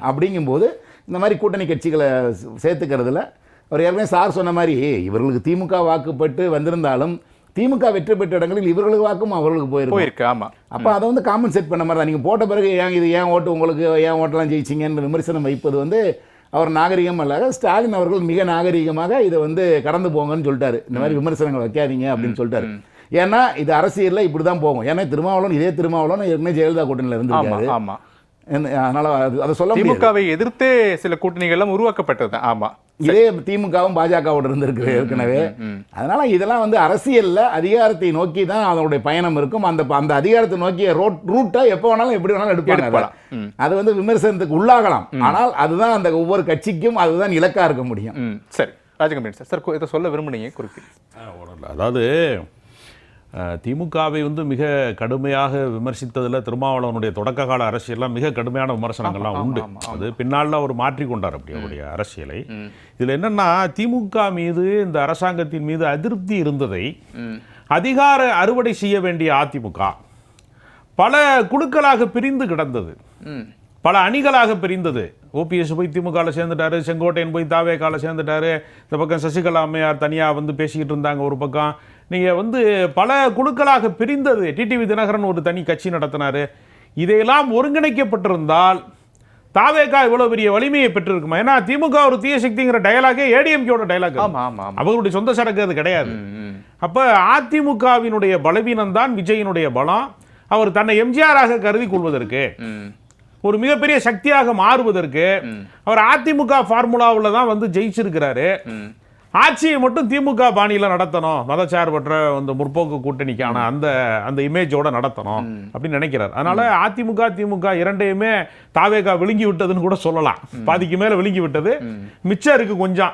அப்படிங்கும்போது இந்த மாதிரி கூட்டணி கட்சிகளை சேர்த்துக்கிறதுல அவர் ஏற்கனவே சார் சொன்ன மாதிரி இவர்களுக்கு திமுக வாக்குப்பட்டு வந்திருந்தாலும் திமுக வெற்றி பெற்ற இடங்களில் இவர்களுக்கு வாக்கும் அவர்களுக்கு போயிருக்கு. ஆமாம். அப்போ அதை வந்து காமன் செட் பண்ண மாதிரி தான். நீங்கள் போட்ட பிறகு இது ஏன் ஓட்டு உங்களுக்கு, ஏன் ஓட்டெல்லாம் ஜெயிச்சிங்கன்னு விமர்சனம் வைப்பது வந்து அவர் நாகரிகம் அல்லாத. ஸ்டாலின் அவர்கள் மிக நாகரிகமாக இதை வந்து கடந்து போங்கன்னு சொல்லிட்டாரு. இந்த மாதிரி விமர்சனங்கள் வைக்காதீங்க அப்படின்னு சொல்லிட்டாரு. ஏன்னா இது அரசியலில் இப்படி தான் போகும். ஏன்னா திருமாவளவன் இதே திருமாவளவன் ஏற்கனவே ஜெயலலிதா கூட்டணியில் இருந்திருக்காரு. ஆமாம். அதனால அதை சொல்ல திமுகவை எதிர்த்து சில கூட்டணிகள்லாம் உருவாக்கப்பட்டது. ஆமா, இதே திமுகவும் பாஜகவோட இருந்திருக்கு ஏற்கனவே. அதனால இதெல்லாம் வந்து அரசியல்ல அதிகாரத்தை நோக்கி தான் அதனுடைய பயணம் இருக்கும். அந்த அதிகாரத்தை நோக்கிய ரூட்டை எப்போ வேணாலும் எப்படி வேணாலும் எடுப்பாங்க. அது வந்து விமர்சனத்துக்கு உள்ளாகலாம். ஆனால் அதுதான் அந்த ஒவ்வொரு கட்சிக்கும் அதுதான் இலக்கா இருக்க முடியும். சரி, ராஜகம்பீரன் சார் இதை சொல்ல விரும்புனீங்க குறிப்பிட்டு. அதாவது திமுகவை வந்து மிக கடுமையாக விமர்சித்ததில் திருமாவளவனுடைய தொடக்க கால அரசியல்லாம் மிக கடுமையான விமர்சனங்கள்லாம் உண்டு. அது பின்னால் அவர் மாற்றிக்கொண்டார் அப்படி அவருடைய அரசியலை. இதில் என்னன்னா திமுக மீது இந்த அரசாங்கத்தின் மீது அதிருப்தி இருந்ததை அதிகார அறுவடை செய்ய வேண்டிய அதிமுக பல குழுக்களாக பிரிந்து கிடந்தது, பல அணிகளாக பிரிந்தது. ஓபிஎஸ் போய் திமுகவில் சேர்ந்துட்டாரு, செங்கோட்டையன் போய் தாவேக்காவில் சேர்ந்துட்டாரு, இந்த பக்கம் சசிகலா அம்மையார் தனியாக வந்து பேசிக்கிட்டு இருந்தாங்க ஒரு பக்கம். நீங்கள் வந்து பல குழுக்களாக பிரிந்தது. டிடிவி தினகரன் ஒரு தனி கட்சி நடத்தினார். இதையெல்லாம் ஒருங்கிணைக்கப்பட்டிருந்தால் தாவேகா இவ்வளவு பெரிய வலிமையை பெற்றிருக்குமா? ஏன்னா திமுக ஒரு தீய சக்திங்கிற டயலாகே ஏடிஎம்கேயோட டயலாக். ஆமா ஆமா ஆமா. அவர்களுடைய சொந்த சரக்கு அது கிடையாது. அப்ப அதிமுகவினுடைய பலவீனம் தான் விஜயினுடைய பலம். அவர் தன்னை எம்ஜிஆராக கருதி கொள்வதற்கு, ஒரு மிகப்பெரிய சக்தியாக மாறுவதற்கு அவர் அதிமுக ஃபார்முலாவில் தான் வந்து ஜெயிச்சிருக்கிறாரு. ஆட்சியை மட்டும் திமுக பாணியில் நடத்தணும், மதச்சார்பற்ற அந்த முற்போக்கு கூட்டணிக்கான அந்த இமேஜோட நடத்தணும் அப்படின்னு நினைக்கிறார். அதனால அதிமுக திமுக இரண்டையுமே தாவேகா விழுங்கி விட்டதுன்னு கூட சொல்லலாம். பாதிக்கு மேல விழுங்கி விட்டது, மிச்சம் இருக்கு கொஞ்சம்.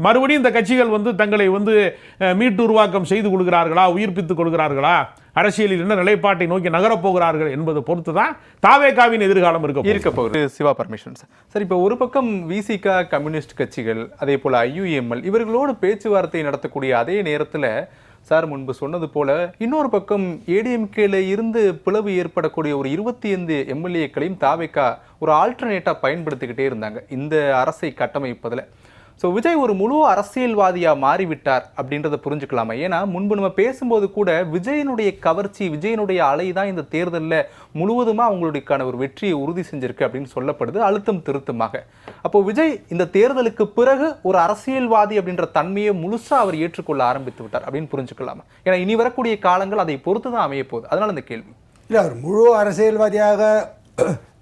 மறுபடியும் இந்த கட்சிகள் வந்து தங்களை வந்து மீட்டு உருவாக்கம் செய்து கொள்கிறார்களா, உயிர்ப்பித்துக் கொள்கிறார்களா, அரசியலில் என்ன நிலைப்பாட்டை நோக்கி நகரப் போகிறார்கள் என்பதை பொறுத்து தான் தாவேகாவின் எதிர்காலம் இருக்க போகுது. சிவா பர்மிஷன் சார், இப்போ ஒரு பக்கம் விசிகா, கம்யூனிஸ்ட் கட்சிகள், அதே போல ஐயுஎம்எல் இவர்களோடு பேச்சுவார்த்தை நடத்தக்கூடிய அதே நேரத்தில் சார் முன்பு சொன்னது போல இன்னொரு பக்கம் ஏடிஎம்கேல இருந்து பிளவு ஏற்படக்கூடிய ஒரு 25 எம்எல்ஏக்களையும் தாவேகா ஒரு ஆல்டர்னேட்டா பயன்படுத்திக்கிட்டே இருந்தாங்க இந்த அரசை கட்டமைப்பதில். ஸோ விஜய் ஒரு முழு அரசியல்வாதியாக மாறிவிட்டார் அப்படின்றத புரிஞ்சுக்கலாமா? ஏன்னா முன்பு நம்ம பேசும்போது கூட விஜயனுடைய கவர்ச்சி, விஜயனுடைய அலை தான் இந்த தேர்தலில் முழுவதுமாக அவங்களுடையக்கான ஒரு வெற்றியை உறுதி செஞ்சிருக்கு அப்படின்னு சொல்லப்படுது அழுத்தம் திருத்தமாக. அப்போ விஜய் இந்த தேர்தலுக்கு பிறகு ஒரு அரசியல்வாதி அப்படின்ற தன்மையை முழுசாக அவர் ஏற்றுக்கொள்ள ஆரம்பித்து விட்டார் அப்படின்னு புரிஞ்சுக்கலாமா? ஏன்னா இனி வரக்கூடிய காலங்கள் அதை பொறுத்து தான் அமைய போகுது. அதனால இந்த கேள்வி. இல்லை, அவர் முழு அரசியல்வாதியாக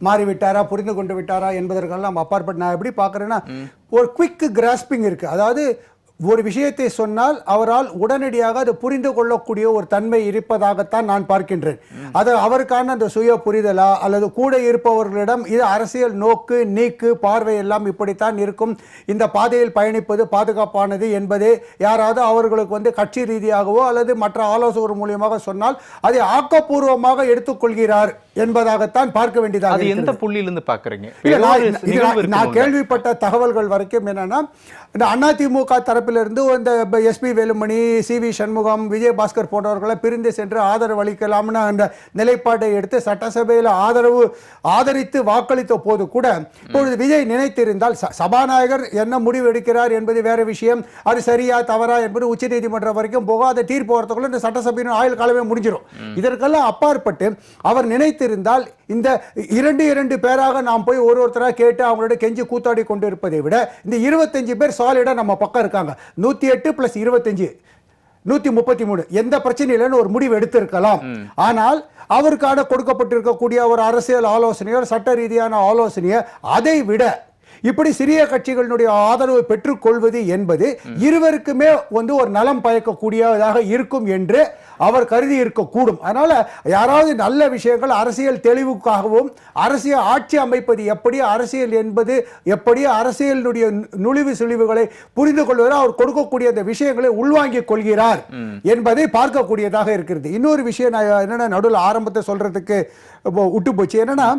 மாறிவிட்டாரா, புரிந்து கொண்டு விட்டாரா என்பதற்கெல்லாம் அப்பாற்பட்டு நான் எப்படி பார்க்குறேன்னா, ஒரு குவிக் கிராஸ்பிங் இருக்குது. அதாவது ஒரு விஷயத்தை சொன்னால் அவரால் உடனடியாக அதை புரிந்து கொள்ளக்கூடிய ஒரு தன்மை இருப்பதாகத்தான் நான் பார்க்கின்றேன். அது அவருக்கான அந்த சுய புரிதலா அல்லது கூட இருப்பவர்களிடம் இது அரசியல் நோக்கு நீக்கு பார்வை எல்லாம் இப்படித்தான் இருக்கும், இந்த பாதையில் பயணிப்பது பாதுகாப்பானது என்பதே யாராவது அவர்களுக்கு வந்து கட்சி ரீதியாகவோ அல்லது மற்ற ஆலோசகர் மூலியமாக சொன்னால் அதை ஆக்கப்பூர்வமாக எடுத்துக்கொள்கிறார் என்பதாகத்தான் பார்க்க வேண்டியதாக. அது எந்த புள்ளியிலிருந்து பார்க்குறீங்க? நான் கேள்விப்பட்ட தகவல்கள் வரைக்கும் என்னன்னா, இந்த அதிமுக தரப்பிலிருந்து இந்த எஸ்பி வேலுமணி, சிவி சண்முகம், விஜயபாஸ்கர் போன்றவர்களை பிரிந்து சென்று ஆதரவு அளிக்கலாம்னு அந்த நிலைப்பாட்டை எடுத்து சட்டசபையில் ஆதரித்து வாக்களித்த போது கூட இப்பொழுது விஜய் நினைத்திருந்தால் சபாநாயகர் என்ன முடிவு எடுக்கிறார் என்பது வேற விஷயம், அது சரியா தவறா என்பது உச்சநீதிமன்றம் வரைக்கும் போக அதை தீர்ப்பு வரத்துக்குள்ள இந்த சட்டசபையின் ஆயுள் காலமே முடிஞ்சிடும். இதற்கெல்லாம் அப்பாற்பட்டு அவர் நினைத்திருந்தால் இந்த இரண்டு பேராக நாம் போய் ஒருத்தராக கேட்டு அவங்களோட கெஞ்சி கூத்தாடி கொண்டு இருப்பதை விட இந்த 25 பேர் சாலிடா நம்ம பக்கம் இருக்காங்க, 108 + 25 133, எந்த பிரச்சனையிலும் ஒரு முடிவு எடுத்திருக்கலாம். ஆனால் அவருக்கான கொடுக்கப்பட்டிருக்கக்கூடிய ஒரு அரசியல் ஆலோசனையோ சட்ட ரீதியான ஆலோசனையோ அதை விட இப்படி சிறிய கட்சிகளுடைய ஆதரவை பெற்றுக்கொள்வது என்பது இருவருக்குமே வந்து ஒரு நலம் பயக்கக்கூடியதாக இருக்கும் என்று அவர் கருதி இருக்கக்கூடும். அதனால யாராவது நல்ல விஷயங்கள் அரசியல் தெளிவுக்காகவும் அரசியல் ஆட்சி அமைப்பது எப்படி, அரசியல் என்பது எப்படி, அரசியலுடைய நுழிவு சுழிவுகளை புரிந்து கொள்வதில் அவர் கொடுக்கக்கூடிய அந்த விஷயங்களை உள்வாங்கிக் கொள்கிறார் என்பதை பார்க்கக்கூடியதாக இருக்கிறது. இன்னொரு விஷயம் நான் என்னன்னா நடுவில் ஆரம்பத்தை சொல்றதுக்கு விட்டு போச்சு. என்னன்னா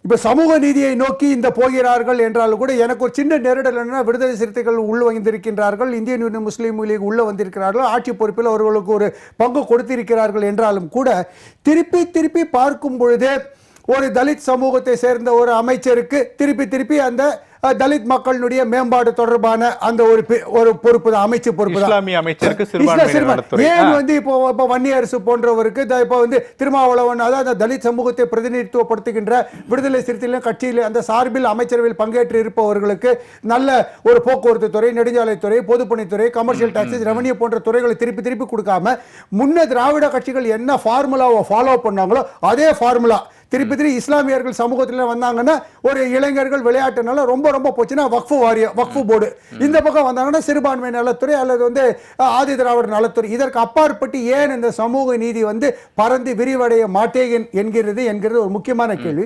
இப்போ சமூக நீதியை நோக்கி இந்த போகிறார்கள் என்றாலும் கூட எனக்கு ஒரு சின்ன நெருடல் என்னன்னா, விடுதலை சிறுத்தைகள் உள்ள வந்திருக்கின்றார்கள், இந்தியன் யூனியன் முஸ்லீம் லீக் உள்ள வந்திருக்கிறார்கள், ஆட்சி பொறுப்பில் அவர்களுக்கு ஒரு பங்கு கொடுத்திருக்கிறார்கள் என்றாலும் கூட திருப்பி பார்க்கும் பொழுது ஒரு தலித் சமூகத்தை சேர்ந்த ஒரு அமைச்சருக்கு திருப்பி அந்த தலித் மக்களுடைய மேம்பாடு தொடர்பான அந்த ஒரு பொறுப்பு தான், அமைச்சு பொறுப்பு தான். இஸ்லாமிய அமைச்சருக்கு ஏன் வந்து இப்போ வன்னியரசு போன்றவருக்கு இப்போ வந்து திருமாவளவன், அதாவது தலித் சமூகத்தை பிரதிநிதித்துவப்படுத்துகின்ற விடுதலை சிறுத்தைகள் கட்சியில் அந்த சார்பில் அமைச்சரவையில் பங்கேற்று இருப்பவர்களுக்கு நல்ல ஒரு போக்குவரத்து துறை, நெடுஞ்சாலைத்துறை, பொதுப்பணித்துறை, கமர்ஷியல் டாக்ஸஸ், ரெவன்யூ போன்ற துறைகளை திருப்பி கொடுக்காம முன்ன திராவிட கட்சிகள் என்ன ஃபார்முலாவை ஃபாலோ பண்ணாங்களோ அதே ஃபார்முலா திருப்பி இஸ்லாமியர்கள் சமூகத்தில் வந்தாங்கன்னா ஒரு இளைஞர்கள் விளையாட்டுனால ரொம்ப போச்சுன்னா வக்ஃபு போர்டு, இந்த பக்கம் வந்தாங்கன்னா சிறுபான்மை நலத்துறை அல்லது வந்து ஆதி திராவிட நலத்துறை. இதற்கு அப்பாற்பட்டு ஏன் இந்த சமூக நீதி வந்து பறந்து விரிவடைய மாட்டேன் என்கிறது ஒரு முக்கியமான கேள்வி.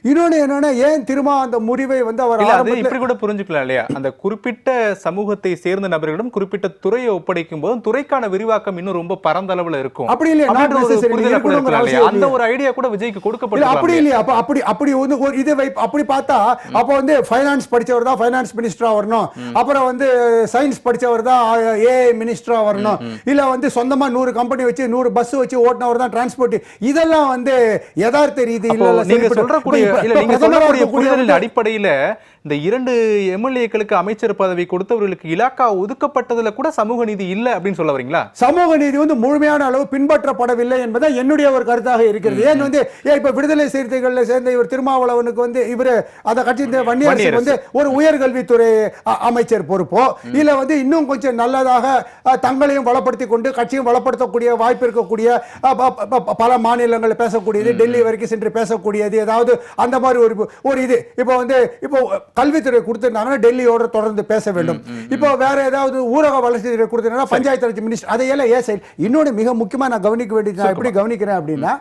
இன்னொன்று என்னன்னா, ஏன் திரும்ப அந்த முடிவை வந்து அவர் இப்படி கூட புரிஞ்சுக்கலாம் இல்லையா? அந்த குறிப்பிட்ட சமூகத்தை சேர்ந்த நபர்களிடம் குறிப்பிட்ட துறையை ஒப்படைக்கும் போது துறைக்கான விரிவாக்கம் இன்னும் ரொம்ப பரந்த அளவுல இருக்கும். அப்படி இல்லையா? அந்த ஒரு ஐடியா கூட விஜய்க்கு கொடுக்கப்பட்டு அப்படி இல்லையா? அப்படி அப்படி பார்த்தா அப்ப வந்து ஃபைனான்ஸ் படிச்சவர் தான் ஃபைனான்ஸ் மினிஸ்டரா வரணும், அப்புறம் வந்து சயின்ஸ் படிச்சவர் தான் ஏஐ மினிஸ்டரா வரணும், இல்ல வந்து சொந்தமா 100 கம்பெனி வச்சு 100 பஸ் வச்சு ஓட்டுனவர் தான் டிரான்ஸ்போர்ட். இதெல்லாம் வந்து யதார்த்த ரீதியில் அடிப்படையில இந்த 2 எம்எல்ஏக்களுக்கு அமைச்சர் பதவி கொடுத்தவர்களுக்கு இலாக்கா ஒதுக்கப்பட்டதுல கூட சமூக நீதி இல்லை அப்படின்னு சொல்ல வரீங்களா? சமூக நீதி வந்து முழுமையான அளவு பின்பற்றப்படவில்லை என்பதை என்னுடைய ஒரு கருத்தாக இருக்கிறது. ஏன் வந்து இப்ப விடுதலை சிறுத்தைகளை சேர்ந்த இவர் திருமாவளவனுக்கு வந்து இவரு அந்த கட்சி வன்னியரசு வந்து ஒரு உயர்கல்வித்துறை அமைச்சர் பொறுப்போ இல்ல வந்து இன்னும் கொஞ்சம் நல்லதாக தங்களையும் வளப்படுத்தி கொண்டு கட்சியும் வளப்படுத்தக்கூடிய வாய்ப்பு இருக்கக்கூடிய பல மாநிலங்களில் பேசக்கூடியது, டெல்லி வரைக்கும் சென்று பேசக்கூடியது, ஏதாவது அந்த மாதிரி ஒரு இது இப்போ வந்து இப்போ கல்வித்துறை கொடுத்திருந்தாங்கன்னா டெல்லியோட தொடர்ந்து பேச வேண்டும். இப்போ வேற ஏதாவது ஊரக வளர்ச்சி துறை கொடுத்திருந்தா பஞ்சாயத்து ராஜ் மினிஸ்டர் அதையெல்லாம் ஏன் சைடு. இன்னொன்று மிக முக்கியமா நான் கவனிக்க வேண்டியது, நான் எப்படி கவனிக்கிறேன் அப்படின்னா,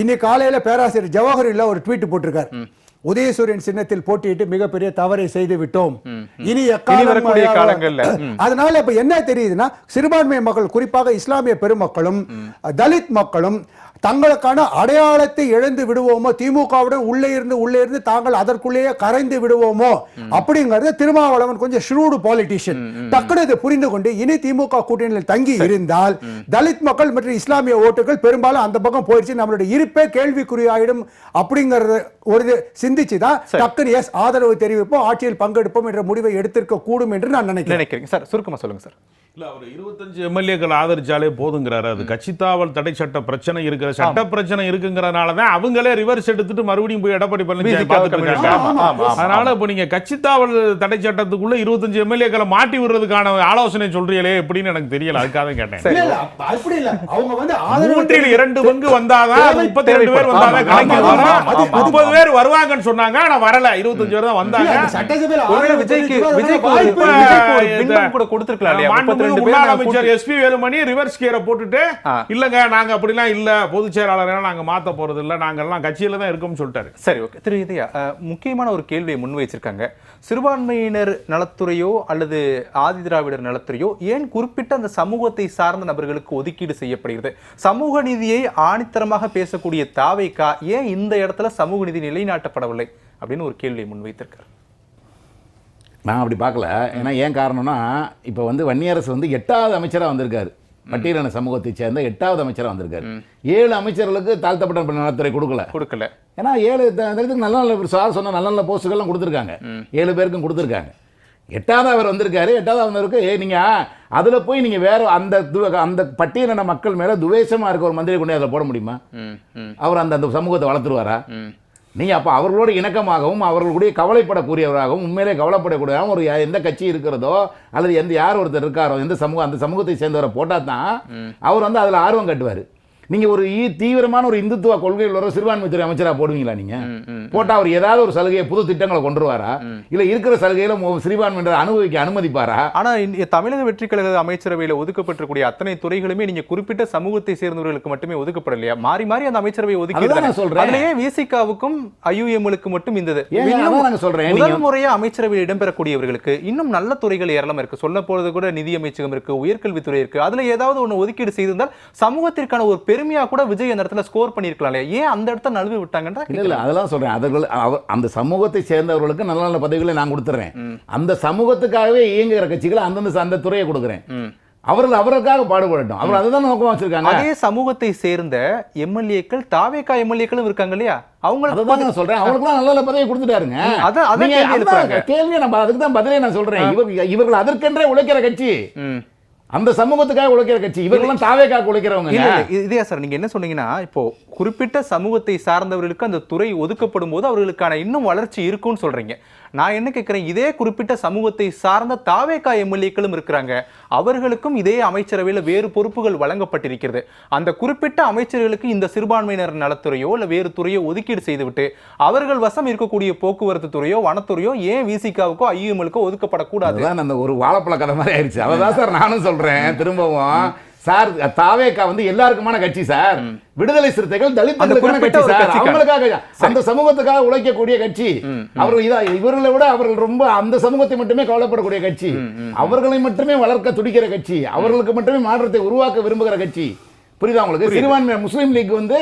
இன்னைக்கு காலையில பேராசிரியர் ஜவஹர்ல ஒரு ட்வீட் போட்டிருக்கார். உதயசூரியன் சின்னத்தில் போட்டியிட்டு மிகப்பெரிய தவறை செய்து விட்டோம், இனி காலங்கள்ல. அதனால இப்ப என்ன தெரியுதுன்னா, சிறுபான்மை மக்கள் குறிப்பாக இஸ்லாமிய பெருமக்களும் தலித் மக்களும் தங்களுக்கான அடையாளத்தை இழந்து விடுவோமோ, திமுகவுடன் உள்ளே இருந்து தாங்கள் அதற்குள்ளேயே கரைந்து விடுவோமோ அப்படிங்கறது திருமாவளவன் கொஞ்சம் ஷ்ரூடு பாலிட்டிஷியன் டக்குனு புரிந்து கொண்டு இனி திமுக கூட்டணியில் தங்கி இருந்தால் தலித் மக்கள் மற்றும் இஸ்லாமிய ஓட்டுகள் பெரும்பாலும் அந்த பக்கம் போயிடுச்சு, நம்மளுடைய இருப்பே கேள்விக்குறியாயிடும் அப்படிங்கறது ஒரு சிந்திச்சுதான் டக்குனு எஸ் ஆதரவு தெரிவிப்போம், ஆட்சியில் பங்கெடுப்போம் என்ற முடிவை எடுத்திருக்க கூடும் என்று நான் நினைக்கிறேன். சார் சுருக்கமா சொல்லுங்க சார். இல்ல, அவர் 25 எம்எல்ஏக்கள் ஆதரிச்சாலே போதுங்கிறாரு. அது கட்சித்தாவல் தடை சட்ட பிரச்சனை இருக்கிற சட்ட பிரச்சனை இருக்குங்கிறனாலதான் அவங்களே ரிவர்ஸ் எடுத்துட்டு மறுபடியும் போய் எடப்பாடி பழனிசாமி பார்த்துட்டு இருக்காங்க. அதனால இப்ப நீங்க கட்சித்தாவல் தடை சட்டத்துக்குள்ள 25 எம்எல்ஏக்களை மாட்டி விடுறதுக்கான ஆலோசனை சொல்றீங்களே எப்படின்னு எனக்கு தெரியல, அதுக்காக கேட்டேன். அப்படி இல்ல, அவங்க வந்து 2 பங்கு வந்தாதான் 32 பேர் வந்தாதான் கணக்கு வரும். 30 பேர் வருவாங்கன்னு சொன்னாங்க, ஆனா வரல, 25 பேர் தான் வந்தாங்க. சட்டசபையில் விஜய்க்கு கூட கொடுத்திருக்கலாம். முன்னாள் அமைச்சர் எஸ்பி வேலுமணி ரிவர்ஸ் கியரை போட்டுட்டு இல்லங்க நாங்க அப்படிலாம் இல்ல, பொதுச் செயலாளரை நாங்க மாத்த போறது இல்ல, நாங்க எல்லாம் கட்சியில தான் இருக்கோம்னு சொல்லிட்டாரு. சரி, ஓகே. திரு இதயா, முக்கியமான ஒரு கேள்வியை முன் வச்சிருக்காங்க. சிறுபான்மையினர் நலத்துறையோ அல்லது ஆதி திராவிடர் நலத்துறையோ ஏன் குறிப்பிட்ட அந்த சமூகத்தை சார்ந்த நபர்களுக்கு ஒதுக்கீடு செய்யப்படுகிறது? சமூக நீதியை ஆணித்தரமாக பேசக்கூடிய தாவேகா ஏன் இந்த இடத்துல சமூக நீதி நிலைநாட்டப்படவில்லை அப்படின்னு ஒரு கேள்வியை முன்வைத்திருக்காரு. நான் அப்படி பார்க்கல. ஏன்னா ஏன் காரணம்னா, இப்போ வந்து வன்னியரசு வந்து 8வது அமைச்சராக வந்திருக்காரு, பட்டியலின சமூகத்தை சேர்ந்த 8வது அமைச்சராக வந்திருக்காரு. 7 அமைச்சர்களுக்கு தாழ்த்தப்பட்ட நலத்துறை கொடுக்கல. ஏன்னா 7 நல்ல நல்ல சார் சொன்ன நல்ல நல்ல போஸ்ட்டுகள்லாம் கொடுத்துருக்காங்க, 7 பேருக்கும் கொடுத்துருக்காங்க. 8வது அவர் வந்திருக்காரு. 8வது வந்தவருக்கு நீங்கள் அதில் போய் நீங்கள் வேற அந்த பட்டியலின மக்கள் மேலே துவேஷமாக இருக்க ஒரு மந்திரி கொண்டு அதில் போட முடியுமா? அவர் அந்த சமூகத்தை வளர்த்துருவாரா? நீங்கள் அப்போ அவர்களோட இணக்கமாகவும் அவர்களுடைய கவலைப்படக்கூடியவராகவும் உண்மையிலே கவலைப்படக்கூடியவராகவும் ஒரு எந்த கட்சி இருக்கிறதோ அல்லது யார் ஒருத்தர் இருக்காரோ அந்த சமூகத்தை சேர்ந்தவரை போட்டால் தான் அவர் வந்து அதில் ஆர்வம் கட்டுவார். நீங்கள் ஒரு தீவிரமான ஒரு இந்துத்துவ கொள்கையில் வர சிறுபான்மைத்துறை அமைச்சராக போடுவீங்களா? நீங்கள் போட்டால் அவர் ஏதாவது ஒரு சலுகையை புது திட்டங்களை கொண்டு வருவாரா? இல்லை இருக்கிற சலுகையில் சிறுபான்மையினரை அனுபவிக்க அனுமதிப்பாரா? ஆனால் தமிழக வெற்றி கழக அமைச்சரவையில் ஒதுக்கப்பட்டிருக்கூடிய அத்தனை துறைகளுமே நீங்கள் குறிப்பிட்ட சமூகத்தை சேர்ந்தவர்களுக்கு மட்டுமே ஒதுக்கப்படலையா? மாறி மாறி அந்த அமைச்சரவை ஒதுக்கீடு சொல்றேன். விசிகாவுக்கும் ஐயுஎம்எலுக்கு மட்டும் இந்த முதல் முறையா அமைச்சரவையில் இடம்பெறக்கூடியவர்களுக்கு இன்னும் நல்ல துறைகள் ஏராளம் இருக்கு. சொல்ல போறது கூட நிதி அமைச்சகம் இருக்கு, உயர்கல்வித்துறை இருக்கு. அதுல ஏதாவது ஒன்று ஒதுக்கீடு செய்திருந்தால் சமூகத்திற்கான ஒரு பெருமையா கூட விஜய் அந்த இடத்துல ஸ்கோர் பண்ணிருக்கலாம். ஏன் அந்த இடத்த நழுவி விட்டாங்கன்ற இல்ல அதெல்லாம் சொல்றேன். அந்த சமூகத்தை சேர்ந்தவர்களுக்கு நல்ல நல்ல பதவிகளை நான் கொடுத்துறேன். அந்த சமூகத்துக்காகவே இயங்குகிற கட்சிகளை அந்த துறையை கொடுக்குறேன். அவர்களுக்காக பாடுபடட்டும். அவர் அதுதான் நோக்கமா வச்சிருக்காங்க. அதே சமூகத்தை சேர்ந்த எம்எல்ஏக்கள் தாவேகா எம்எல்ஏக்களும் இருக்காங்க இல்லையா? அவங்க சொல்றேன், அவங்களுக்குலாம் நல்ல பதவியை கொடுத்துட்டாருங்க. கேள்வி நம்ம அதுக்கு தான் பதிலே நான் சொல்றேன். இவர்கள் அதற்கென்றே உழைக்கிற கட்சி, அந்த சமூகத்துக்காக உழைக்கிற கட்சி. இவர்களெல்லாம் தாவேக்காக உழைக்கிறவங்க. இதே சார் நீங்க என்ன சொன்னீங்கன்னா, இப்போ குறிப்பிட்ட சமூகத்தை சார்ந்தவர்களுக்கு அந்த துறை ஒதுக்கப்படும் போது அவர்களுக்கான இன்னும் வளர்ச்சி இருக்கும்னு சொல்றீங்க. நான் என்ன கேட்கிறேன், இதே குறிப்பிட்ட சமூகத்தை சார்ந்த தாவேகா எம்எல்ஏக்களும் இருக்கிறாங்க, அவர்களுக்கும் இதே அமைச்சரவையில் வேறு பொறுப்புகள் வழங்கப்பட்டிருக்கிறது. அந்த குறிப்பிட்ட அமைச்சர்களுக்கு இந்த சிறுபான்மையினர் நலத்துறையோ இல்ல வேறு துறையோ ஒதுக்கீடு செய்துவிட்டு அவர்கள் வசம் இருக்கக்கூடிய போக்குவரத்து துறையோ வனத்துறையோ ஏன் விசிகாவுக்கோ ஐயுஎம்எலுக்கோ ஒதுக்கப்படக்கூடாது? அந்த ஒரு வாழைப்பழ கதை மாதிரி ஆயிடுச்சு. அதான் சார் நானும் சொல்றேன் திரும்பவும். சார் தாவேகா வந்து எல்லாருக்குமான கட்சி சார். விடுதலை சிறுத்தைகள் தலித்துகளுக்கான கட்சி சார். அவங்களுக்காக அந்த சமூகத்துக்காக உழைக்கக்கூடிய கட்சி. இவர்களை விட அவர்கள் ரொம்ப அந்த சமூகத்தை மட்டுமே கவலைப்படக்கூடிய கட்சி, அவர்களை மட்டுமே வளர்க்க துடிக்கிற கட்சி, அவர்களுக்கு மட்டுமே மாற்றத்தை உருவாக்க விரும்புகிற கட்சி. புரியுதா உங்களுக்கு? சிறுபான்மை முஸ்லீம் லீக் வந்து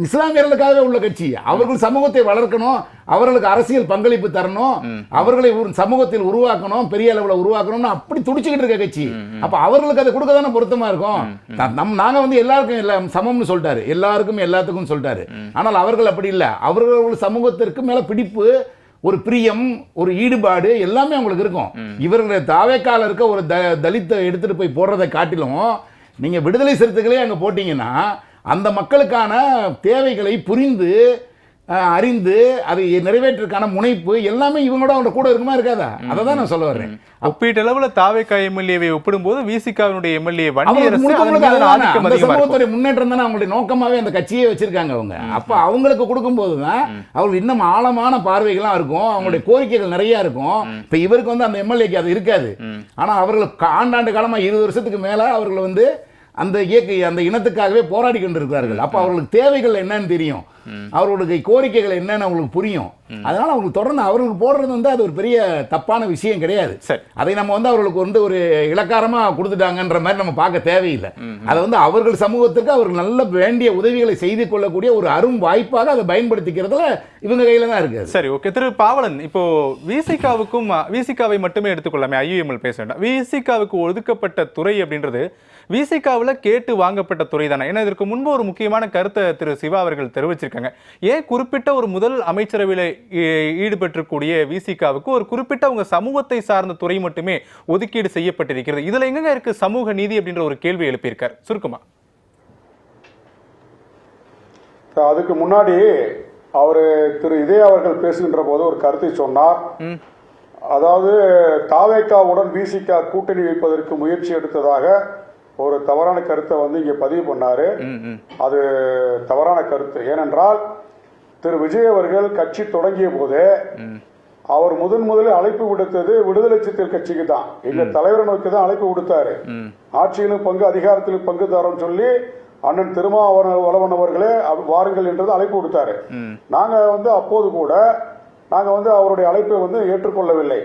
இஸ்லாமியர்களுக்காக உள்ள கட்சி. அவர்கள் சமூகத்தை வளர்க்கணும், அவர்களுக்கு அரசியல் பங்களிப்பு தரணும், அவர்களை சமூகத்தில் உருவாக்கணும், பெரிய அளவில் உருவாக்கணும்னு அப்படி துடிச்சுக்கிட்டு இருக்க கட்சி. அப்ப அவர்களுக்கு அதை கொடுக்க தானே பொருத்தமா இருக்கும். நாங்க வந்து எல்லாருக்கும் எல்லாம் சமம்னு சொல்லிட்டாரு, எல்லாருக்கும் எல்லாத்துக்கும் சொல்லிட்டாரு. ஆனால் அவர்கள் அப்படி இல்லை. அவர்கள் சமூகத்திற்கு மேல பிடிப்பு, ஒரு பிரியம், ஒரு ஈடுபாடு எல்லாமே அவங்களுக்கு இருக்கும். இவர்களுடைய தாவேக்கால இருக்க ஒரு தலித்தை எடுத்துட்டு போய் போடுறதை காட்டிலும் நீங்க விடுதலை சிறுத்தைகளே அங்க போட்டீங்கன்னா அந்த மக்களுக்கான தேவைகளை புரிந்து அறிந்து அதை நிறைவேற்றுக்கான முனைப்பு எல்லாமே இவங்களோட அவங்க கூட இருக்குமா இருக்காதா? அதை தான் நான் சொல்ல வர்றேன். ஒப்பீட்டளவுல தாவேகா எம்எல்ஏவை ஒப்பிடும்போது விசிகாவினுடைய எம்எல்ஏ சமூகத்துடைய முன்னேற்றம் தானே அவங்களுடைய நோக்கமாவே அந்த கட்சியே வச்சிருக்காங்க அவங்க. அப்ப அவங்களுக்கு கொடுக்கும் போதுதான் அவங்களுக்கு இன்னும் ஆழமான பார்வைகள்லாம் இருக்கும், அவங்களுடைய கோரிக்கைகள் நிறைய இருக்கும். இப்ப இவருக்கு வந்து அந்த எம்எல்ஏக்கு அது இருக்காது. ஆனா அவர்களுக்கு ஆண்டாண்டு காலமா 20 வருஷத்துக்கு மேல அவர்கள் வந்து அந்த அந்த இனத்துக்காகவே போராடி கொண்டிருக்கிறார்கள். அப்ப அவர்களுக்கு தேவைகள் என்னன்னு தெரியும், அவர்களுடைய கோரிக்கைகள் என்னன்னு அவங்களுக்கு புரியும். அதனால அவங்களுக்கு தொடர்ந்து அவர்களுக்கு போடுறது வந்து அது ஒரு பெரிய தப்பான விஷயம் கிடையாது. அதை நம்ம வந்து அவர்களுக்கு வந்து ஒரு இலக்காரமா கொடுத்துட்டாங்கன்ற மாதிரி நம்ம பார்க்க தேவையில்லை. அதை வந்து அவர்கள் சமூகத்துக்கு அவர்கள் நல்ல வேண்டிய உதவிகளை செய்து கொள்ளக்கூடிய ஒரு அரும் வாய்ப்பாக அதை பயன்படுத்திக்கிறதுல இவங்க கையில தான் இருக்கு. சரி, ஓகே. திரு பாவலன், இப்போ விசிகாவை மட்டுமே எடுத்துக்கொள்ளாமே, ஐயுஎம்எல் பேச வேண்டாம். விசிகாவுக்கு ஒதுக்கப்பட்ட துறை அப்படின்றது விசிகாவில் கேட்டு வாங்கப்பட்ட துறை தானே? ஏன்னா இதற்கு முன்பு ஒரு முக்கியமான கருத்தை திரு சிவா அவர்கள் தெரிவிச்சிருக்காங்க. ஏன் குறிப்பிட்ட ஒரு முதல் அமைச்சரவையில் ஈடுபட்டிருக்கூடிய விசிகாவுக்கு ஒரு குறிப்பிட்ட உங்க சமூகத்தை சார்ந்த துறை மட்டுமே ஒதுக்கீடு செய்யப்பட்டிருக்கிறது? இதுல எங்க இருக்கு சமூக நீதி அப்படின்ற ஒரு கேள்வி எழுப்பியிருக்கார். சுருக்கமா அதுக்கு முன்னாடி அவரு திரு இதே அவர்கள் பேசுகின்ற போது ஒரு கருத்தை சொன்னார். அதாவது தாவேகாவுடன் விசிகா கூட்டணி வைப்பதற்கு முயற்சி எடுத்ததாக ஒரு தவறான கருத்தை வந்து இங்க பதிவு பண்ணாரு. அது தவறான கருத்து. ஏனென்றால் திரு விஜய் அவர்கள் கட்சி தொடங்கிய போதே அவர் முதலில் அழைப்பு விடுத்தது விடுதலை சிறுத்தைகள் கட்சிக்கு தான், எங்க தலைவரை நோக்கி தான் அழைப்பு விடுத்தாரு. ஆட்சியிலும் பங்கு அதிகாரத்திலும் பங்கு தரோம் சொல்லி அண்ணன் திருமாவளவன் அவர்களே வாருங்கள் என்றது அழைப்பு விடுத்தாரு. நாங்க வந்து அப்போது கூட நாங்க வந்து அவருடைய அழைப்பை வந்து ஏற்றுக்கொள்ளவில்லை.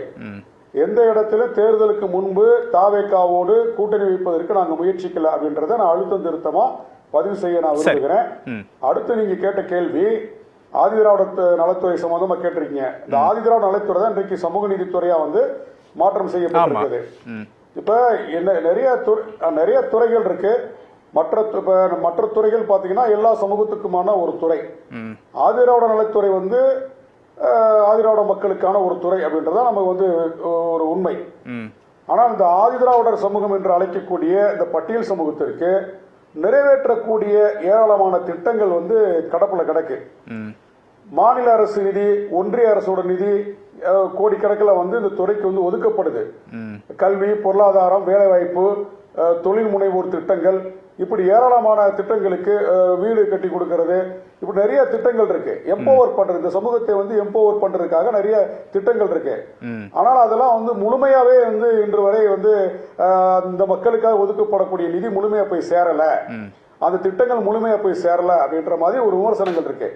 எந்த இடத்துல தேர்தலுக்கு முன்பு தாவேகாவோடு கூட்டணி வைப்பதற்கு நாங்க முயற்சிக்கல அப்படின்றத நான் அழுத்தம் திருத்தமா பதிவு செய்ய நான் விரும்புகிறேன். அடுத்து நீங்க கேட்ட கேள்வி ஆதிதிராவிட நலத்துறை சம்பந்தமா கேட்டிருக்கீங்க. இந்த ஆதிதிராவிட நலத்துறை தான் இன்றைக்கு சமூக நீதித்துறையா வந்து மாற்றம் செய்யப்பட்டிருக்குது. இப்ப நிறைய துறைகள் இருக்கு. மற்ற துறைகள் பாத்தீங்கன்னா எல்லா சமூகத்துக்குமான ஒரு துறை. ஆதிதிராவிட நலத்துறை வந்து ஆதிதிராவிட மக்களுக்கான ஒரு துறை அப்படின்றத நமக்கு வந்து ஒரு உண்மை. ஆனால் இந்த ஆதிதிராவிடர் சமூகம் என்று அழைக்கக்கூடிய இந்த பட்டியல் சமூகத்திற்கு நிறைவேற்றக்கூடிய ஏராளமான திட்டங்கள் வந்து கடப்புல கிடக்கு. மாநில அரசு நிதி, ஒன்றிய அரசோட நிதி கோடிக்கணக்கில் வந்து இந்த துறைக்கு வந்து ஒதுக்கப்படுது. கல்வி, பொருளாதாரம், வேலைவாய்ப்பு, தொழில் முனைவோர் திட்டங்கள், இப்படி ஏராளமான திட்டங்களுக்கு வீடு கட்டி கொடுக்கிறது, இப்படி நிறைய திட்டங்கள் இருக்கு. எம்பவர் பண்றது, இந்த சமூகத்தை வந்து எம்பவர் பண்றதுக்காக நிறைய திட்டங்கள் இருக்கு. ஆனால் அதெல்லாம் வந்து முழுமையாவே வந்து இன்று வரை வந்து இந்த மக்களுக்காக ஒதுக்கப்படக்கூடிய நிதி முழுமையா போய் சேரல, அந்த திட்டங்கள் முழுமையா போய் சேரல அப்படின்ற மாதிரி ஒரு விமர்சனங்கள் இருக்கு.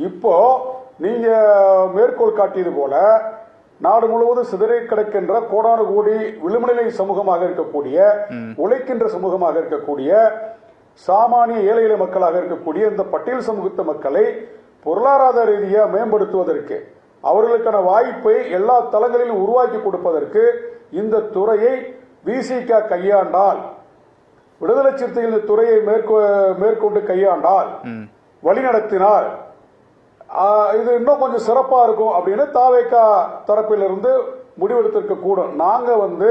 இப்போ நீங்க மேற்கோள் காட்டியது போல நாடு முழுவதும் சிதறி கிடக்கின்ற கோடானு கோடி விளிம்புநிலை சமூகமாக இருக்கக்கூடிய, உழைக்கின்ற சமூகமாக இருக்கக்கூடிய, சாமானிய ஏழை எளிய மக்களாக இருக்கக்கூடிய இந்த பட்டியல் சமூகத்து மக்களை பொருளாதார ரீதியாக மேம்படுத்துவதற்கு, அவர்களுக்கான வாய்ப்பை எல்லா தளங்களிலும் உருவாக்கி கொடுப்பதற்கு இந்த துறையை விசிக கையாண்டால், விடுதலை சிறுத்தைகள் இந்த துறையை மேற்கொண்டு கையாண்டால், வழிநடத்தினால் இது இன்னும் கொஞ்சம் சிறப்பா இருக்கும் அப்படின்னு தாவேகா தரப்பிலிருந்து முடிவெடுத்திருக்க கூடும். நாங்க வந்து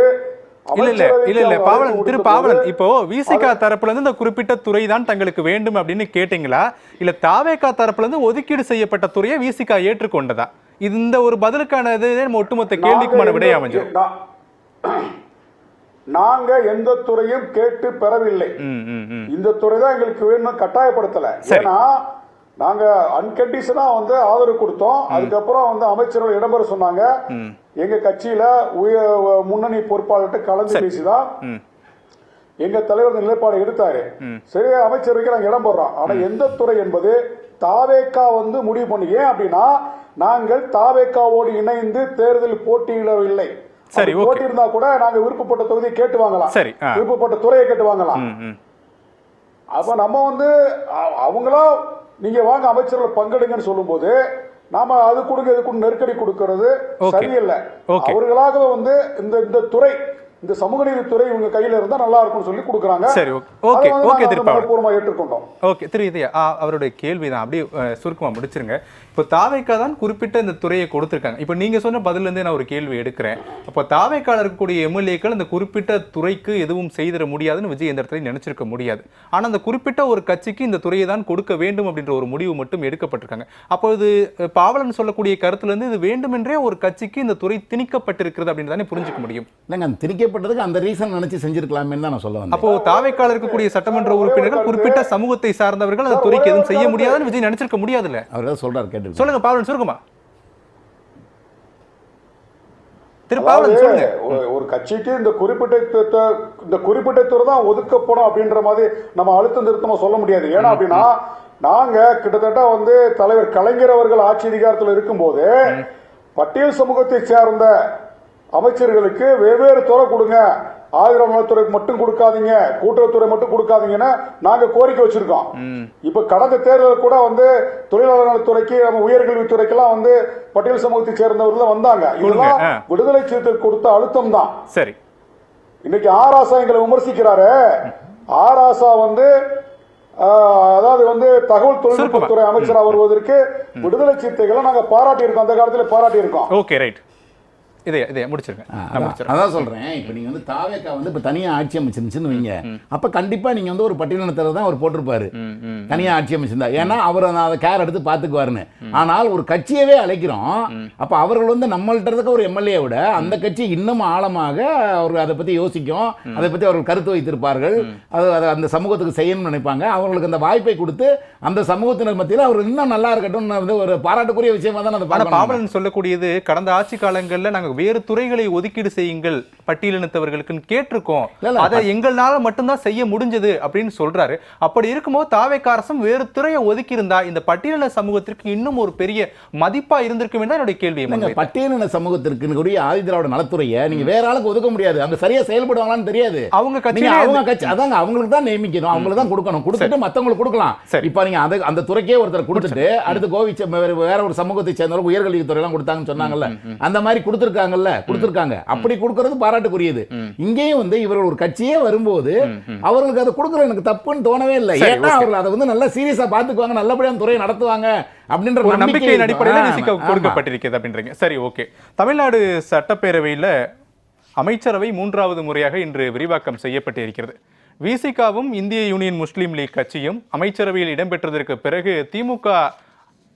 திரு பாவலன், இப்போ விசிகா தரப்புல இருந்து இந்த குறிப்பிட்ட துறை தான் தங்களுக்கு வேண்டும் அப்படின்னு கேட்டீங்களா, இல்ல தாவேகா தரப்புல இருந்து ஒதுக்கீடு செய்யப்பட்ட துறையை விசிகா ஏற்றுக்கொண்டதா? இது இந்த ஒரு பதிலுக்கானது ஒட்டுமொத்த கேள்விக்குமான விடை அமைஞ்சு. நாங்க எந்த துறையும் கேட்டு பெறவில்லை. இந்த துறை தான் எங்களுக்கு வேணும், கட்டாயப்படுத்தல. ஏன்னா நாங்க அன்கண்டிஷனா வந்து ஆதரவு கொடுத்தோம். அதுக்கப்புறம் வந்து அமைச்சர்கள் இடம்பெற சொன்னாங்க. எங்க கட்சியில முன்னணி பொறுப்பாளர்கிட்ட கலந்து பேசிதான் எங்க தலைவர் நிலைப்பாடு எடுத்தாரு. சரி, அமைச்சருக்கு நாங்க இடம் போடுறோம். ஆனா எந்த துறை என்பது தாவேகா வந்து முடிவு பண்ணி. ஏன் அப்படின்னா நாங்கள் தாவேகாவோடு இணைந்து தேர்தல் போட்டியிடவில்லை. போட்டி இருந்தா கூட நாங்க விருப்பப்பட்ட தொகுதியை கேட்டு வாங்கலாம், விருப்பப்பட்ட துறையை கேட்டு வாங்கலாம். அப்ப நம்ம வந்து அவங்களா நீங்க வாங்க அமைச்சர்கள் பங்கெடுங்கன்னு சொல்லும் போது நாம அது கொடுங்க இது நெருக்கடி கொடுக்கிறது சரியில்லை. அவர்களாக வந்து இந்த துறை இந்த சமூக நீதித்துறை இவங்க கையில இருந்தா நல்லா இருக்கும்னு சொல்லி கொடுக்குறாங்க. சரி, ஓகே ஓகே திருப்பாவளவன், பூர்வமா ஏற்றுக்கொண்டோம். ஓகே திரு இதயா, அவருடைய கேள்வி தான் அப்படியே சுருக்கமா முடிச்சிருங்க. இப்போ தாவேக்கா தான் குறிப்பிட்ட இந்த துறையை கொடுத்துருக்காங்க. இப்போ நீங்க சொன்ன பதில இருந்தே நான் ஒரு கேள்வி எடுக்கிறேன். அப்போ தாவேக்கால இருக்கக்கூடிய எம்எல்ஏக்கள் இந்த குறிப்பிட்ட துறைக்கு எதுவும் செய்திட முடியாதுன்னு விஜய் இந்த இடத்துல நினைச்சிருக்க முடியாது. ஆனா அந்த குறிப்பிட்ட ஒரு கட்சிக்கு இந்த துறையை தான் கொடுக்க வேண்டும் அப்படின்ற ஒரு முடிவு மட்டும் எடுக்கப்பட்டிருக்காங்க. அப்போ இது பாவலன் சொல்லக்கூடிய கருத்துல இருந்து இது வேண்டுமென்றே ஒரு கட்சிக்கு இந்த துறை திணிக்கப்பட்டிருக்கிறது அப்படின்னு தானே புரிஞ்சுக்க முடியும். இல்லைங்க, அந்த திணிக்கப்பட்டதுக்கு அந்த ரீசன் நினைச்சு செஞ்சிருக்கலாமே தான் நான் சொல்ல வந்தேன். அப்போ தாவேக்கால இருக்கக்கூடிய சட்டமன்ற உறுப்பினர்கள் குறிப்பிட்ட சமூகத்தை சார்ந்தவர்கள் அந்த துறைக்கு எதுவும் செய்ய முடியாதுன்னு விஜய் நினைச்சிருக்க முடியாதுல்ல. அவர் தான் சொல்றாரு, கேட்டு சொல்லுங்க பாவலன், சுருக்கமா திரு பாவலன் சொல்லுங்க. ஒரு கட்சிக்கு இந்த குறிப்பிட்ட துறை தான் ஒதுக்கப்படும் அப்படின்ற மாதிரி நம்ம அழுத்தம் திருத்தமா சொல்ல முடியாது. ஏன்னா அப்படின்னா நாங்க கிட்டத்தட்ட வந்து தலைவர் கலைஞர் அவர்கள் ஆட்சி அதிகாரத்தில் இருக்கும்போது பட்டியல் சமூகத்தை சேர்ந்த அமைச்சர்களுக்கு வெவ்வேறு துறை கொடுங்க, ஆயுத நலத்துறைக்கு மட்டும் கொடுக்காதீங்க, கூட்டுறவுத்துறை மட்டும் கொடுக்காதீங்கன்னு நாங்க கோரிக்கை வச்சிருக்கோம். இப்ப கடந்த தேர்தல் கூட வந்து தொழிலாளர் நலத்துறைக்கு, நம்ம உயர்கல்வித்துறைக்கெல்லாம் வந்து பட்டியல் சமூகத்தை சேர்ந்தவர்கள் வந்தாங்க. இதெல்லாம் விடுதலை சிறுத்தைகள் கொடுத்த அழுத்தம் தான். சரி, இன்னைக்கு ஆராசா எங்களை விமர்சிக்கிறாரு. ஆராசா வந்து அதாவது வந்து தகவல் தொழில்நுட்பத்துறை அமைச்சராக வருவதற்கு விடுதலை சிறுத்தைகளை நாங்க பாராட்டி இருக்கோம், அந்த காலத்துல பாராட்டி இருக்கோம். ஓகே ரைட், இதை முடிச்சிருங்க. அதான் சொல்றேன். இப்போ நீங்க வந்து தாவேக்கா வந்து இப்போ தனியா ஆட்சி அமைச்சிருந்துச்சுன்னு வைங்க, அப்ப கண்டிப்பா நீங்க வந்து ஒரு பட்டியலினத்தை தான் அவர் போட்டிருப்பாரு தனியா ஆட்சி அமைச்சிருந்தா. ஏன்னா அவர் அதை கேர் எடுத்து பாத்துக்குவாருன்னு. ஆனால் ஒரு கட்சியவே அழைக்கிறோம், அப்ப அவர்கள் வந்து நம்மள்ட்ட இருக்க ஒரு எம்எல்ஏ விட அந்த கட்சி இன்னும் ஆழமாக அவர் அதை பத்தி யோசிக்கும், அதை பத்தி அவர்கள் கருத்து வைத்திருப்பார்கள், அது அந்த சமூகத்துக்கு செய்யணும்னு நினைப்பாங்க. அவர்களுக்கு அந்த வாய்ப்பை கொடுத்து அந்த சமூகத்தினர் மத்தியில் அவர் இன்னும் நல்லா இருக்கட்டும் ஒரு பாராட்டுக்குரிய விஷயமா தான் அதை பார்க்கணும். பாவலன் சொல்லக்கூடியது கடந்த ஆட்சி காலங்களில் நாங்கள் வேறு துறைகளை ஒதுக்கீடு செய்யுங்கள் பட்டியலினத்தவர்களுக்கு கேட்டிருக்கோம், அதை எங்களால மட்டும்தான் செய்ய முடிஞ்சது அப்படின்னு சொல்றாரு. அப்படி இருக்கும்போது தாவேக்கா அரசும் வேறு துறையை ஒதுக்கி இருந்தா இந்த பட்டியலின சமூகத்திற்கு இன்னும் ஒரு பெரிய மதிப்பா இருந்திருக்கும் தான் என்னுடைய கேள்வி. பட்டியலின சமூகத்திற்கு கூடிய ஆதிதிராவிட நலத்துறையை நீங்க வேற ஆளுக்கு ஒதுக்க முடியாது, அவங்க சரியா செயல்படுவாங்களான்னு தெரியாது. அவங்க கட்சி அதாங்க அவங்களுக்கு தான் நியமிக்கணும், அவங்களுக்கு தான் கொடுக்கணும், கொடுத்துட்டு மத்தவங்களுக்கு கொடுக்கலாம். இப்ப நீங்க அந்த துறைக்கே ஒருத்தர் கொடுத்துட்டு அடுத்து கோவிச்ச வேற ஒரு சமூகத்தை சேர்ந்தவங்க உயர்கல்வித்துறை எல்லாம் கொடுத்தாங்கன்னு சொன்னாங்கல்ல, அந்த மாதிரி கொடுத்திருக்காங்க. அப்படி கொடுக்கிறது பாராட்டுக்குரியது. இங்கேயும் வந்து இவர்கள் ஒரு கட்சியே வரும்போது அவர்களுக்கு அதை கொடுக்கறது எனக்கு தப்புன்னு தோணவே இல்லை. ஏன்னா அவர்கள் அதை வந்து நல்லா சீரியஸா பாத்துக்குவாங்க, நல்லபடியான துறையை நடத்துவாங்க அப்படின்ற ஒரு நம்பிக்கையின் அடிப்படையில் கொடுக்கப்பட்டிருக்கிறது அப்படின்றீங்க. சரி, ஓகே. தமிழ்நாடு சட்டப்பேரவையில் அமைச்சரவை 3வது முறையாக இன்று விரிவாக்கம் செய்யப்பட்டிருக்கிறது. விசிகாவும் இந்திய யூனியன் முஸ்லீம் லீக் கட்சியும் அமைச்சரவையில் இடம்பெற்றதற்கு பிறகு திமுக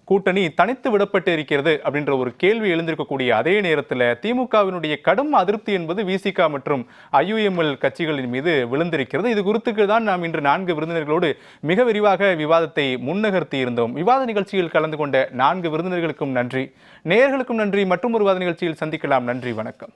கூட்டணி தனித்து விடப்பட்டு இருக்கிறது அப்படின்ற ஒரு கேள்வி எழுந்திருக்கக்கூடிய அதே நேரத்தில் திமுகவினுடைய கடும் அதிருப்தி என்பது விசிகா மற்றும் IUML கட்சிகளின் மீது விழுந்திருக்கிறது. இது குறித்துக்கு தான் நாம் இன்று 4 விருந்தினர்களோடு மிக விரிவாக விவாதத்தை முன்னகர்த்தி இருந்தோம். விவாத நிகழ்ச்சியில் கலந்து கொண்ட 4 விருந்தினர்களுக்கும் நன்றி, நேயர்களுக்கும் நன்றி. மற்றும் ஒரு விவாத நிகழ்ச்சியில் சந்திக்கலாம். நன்றி, வணக்கம்.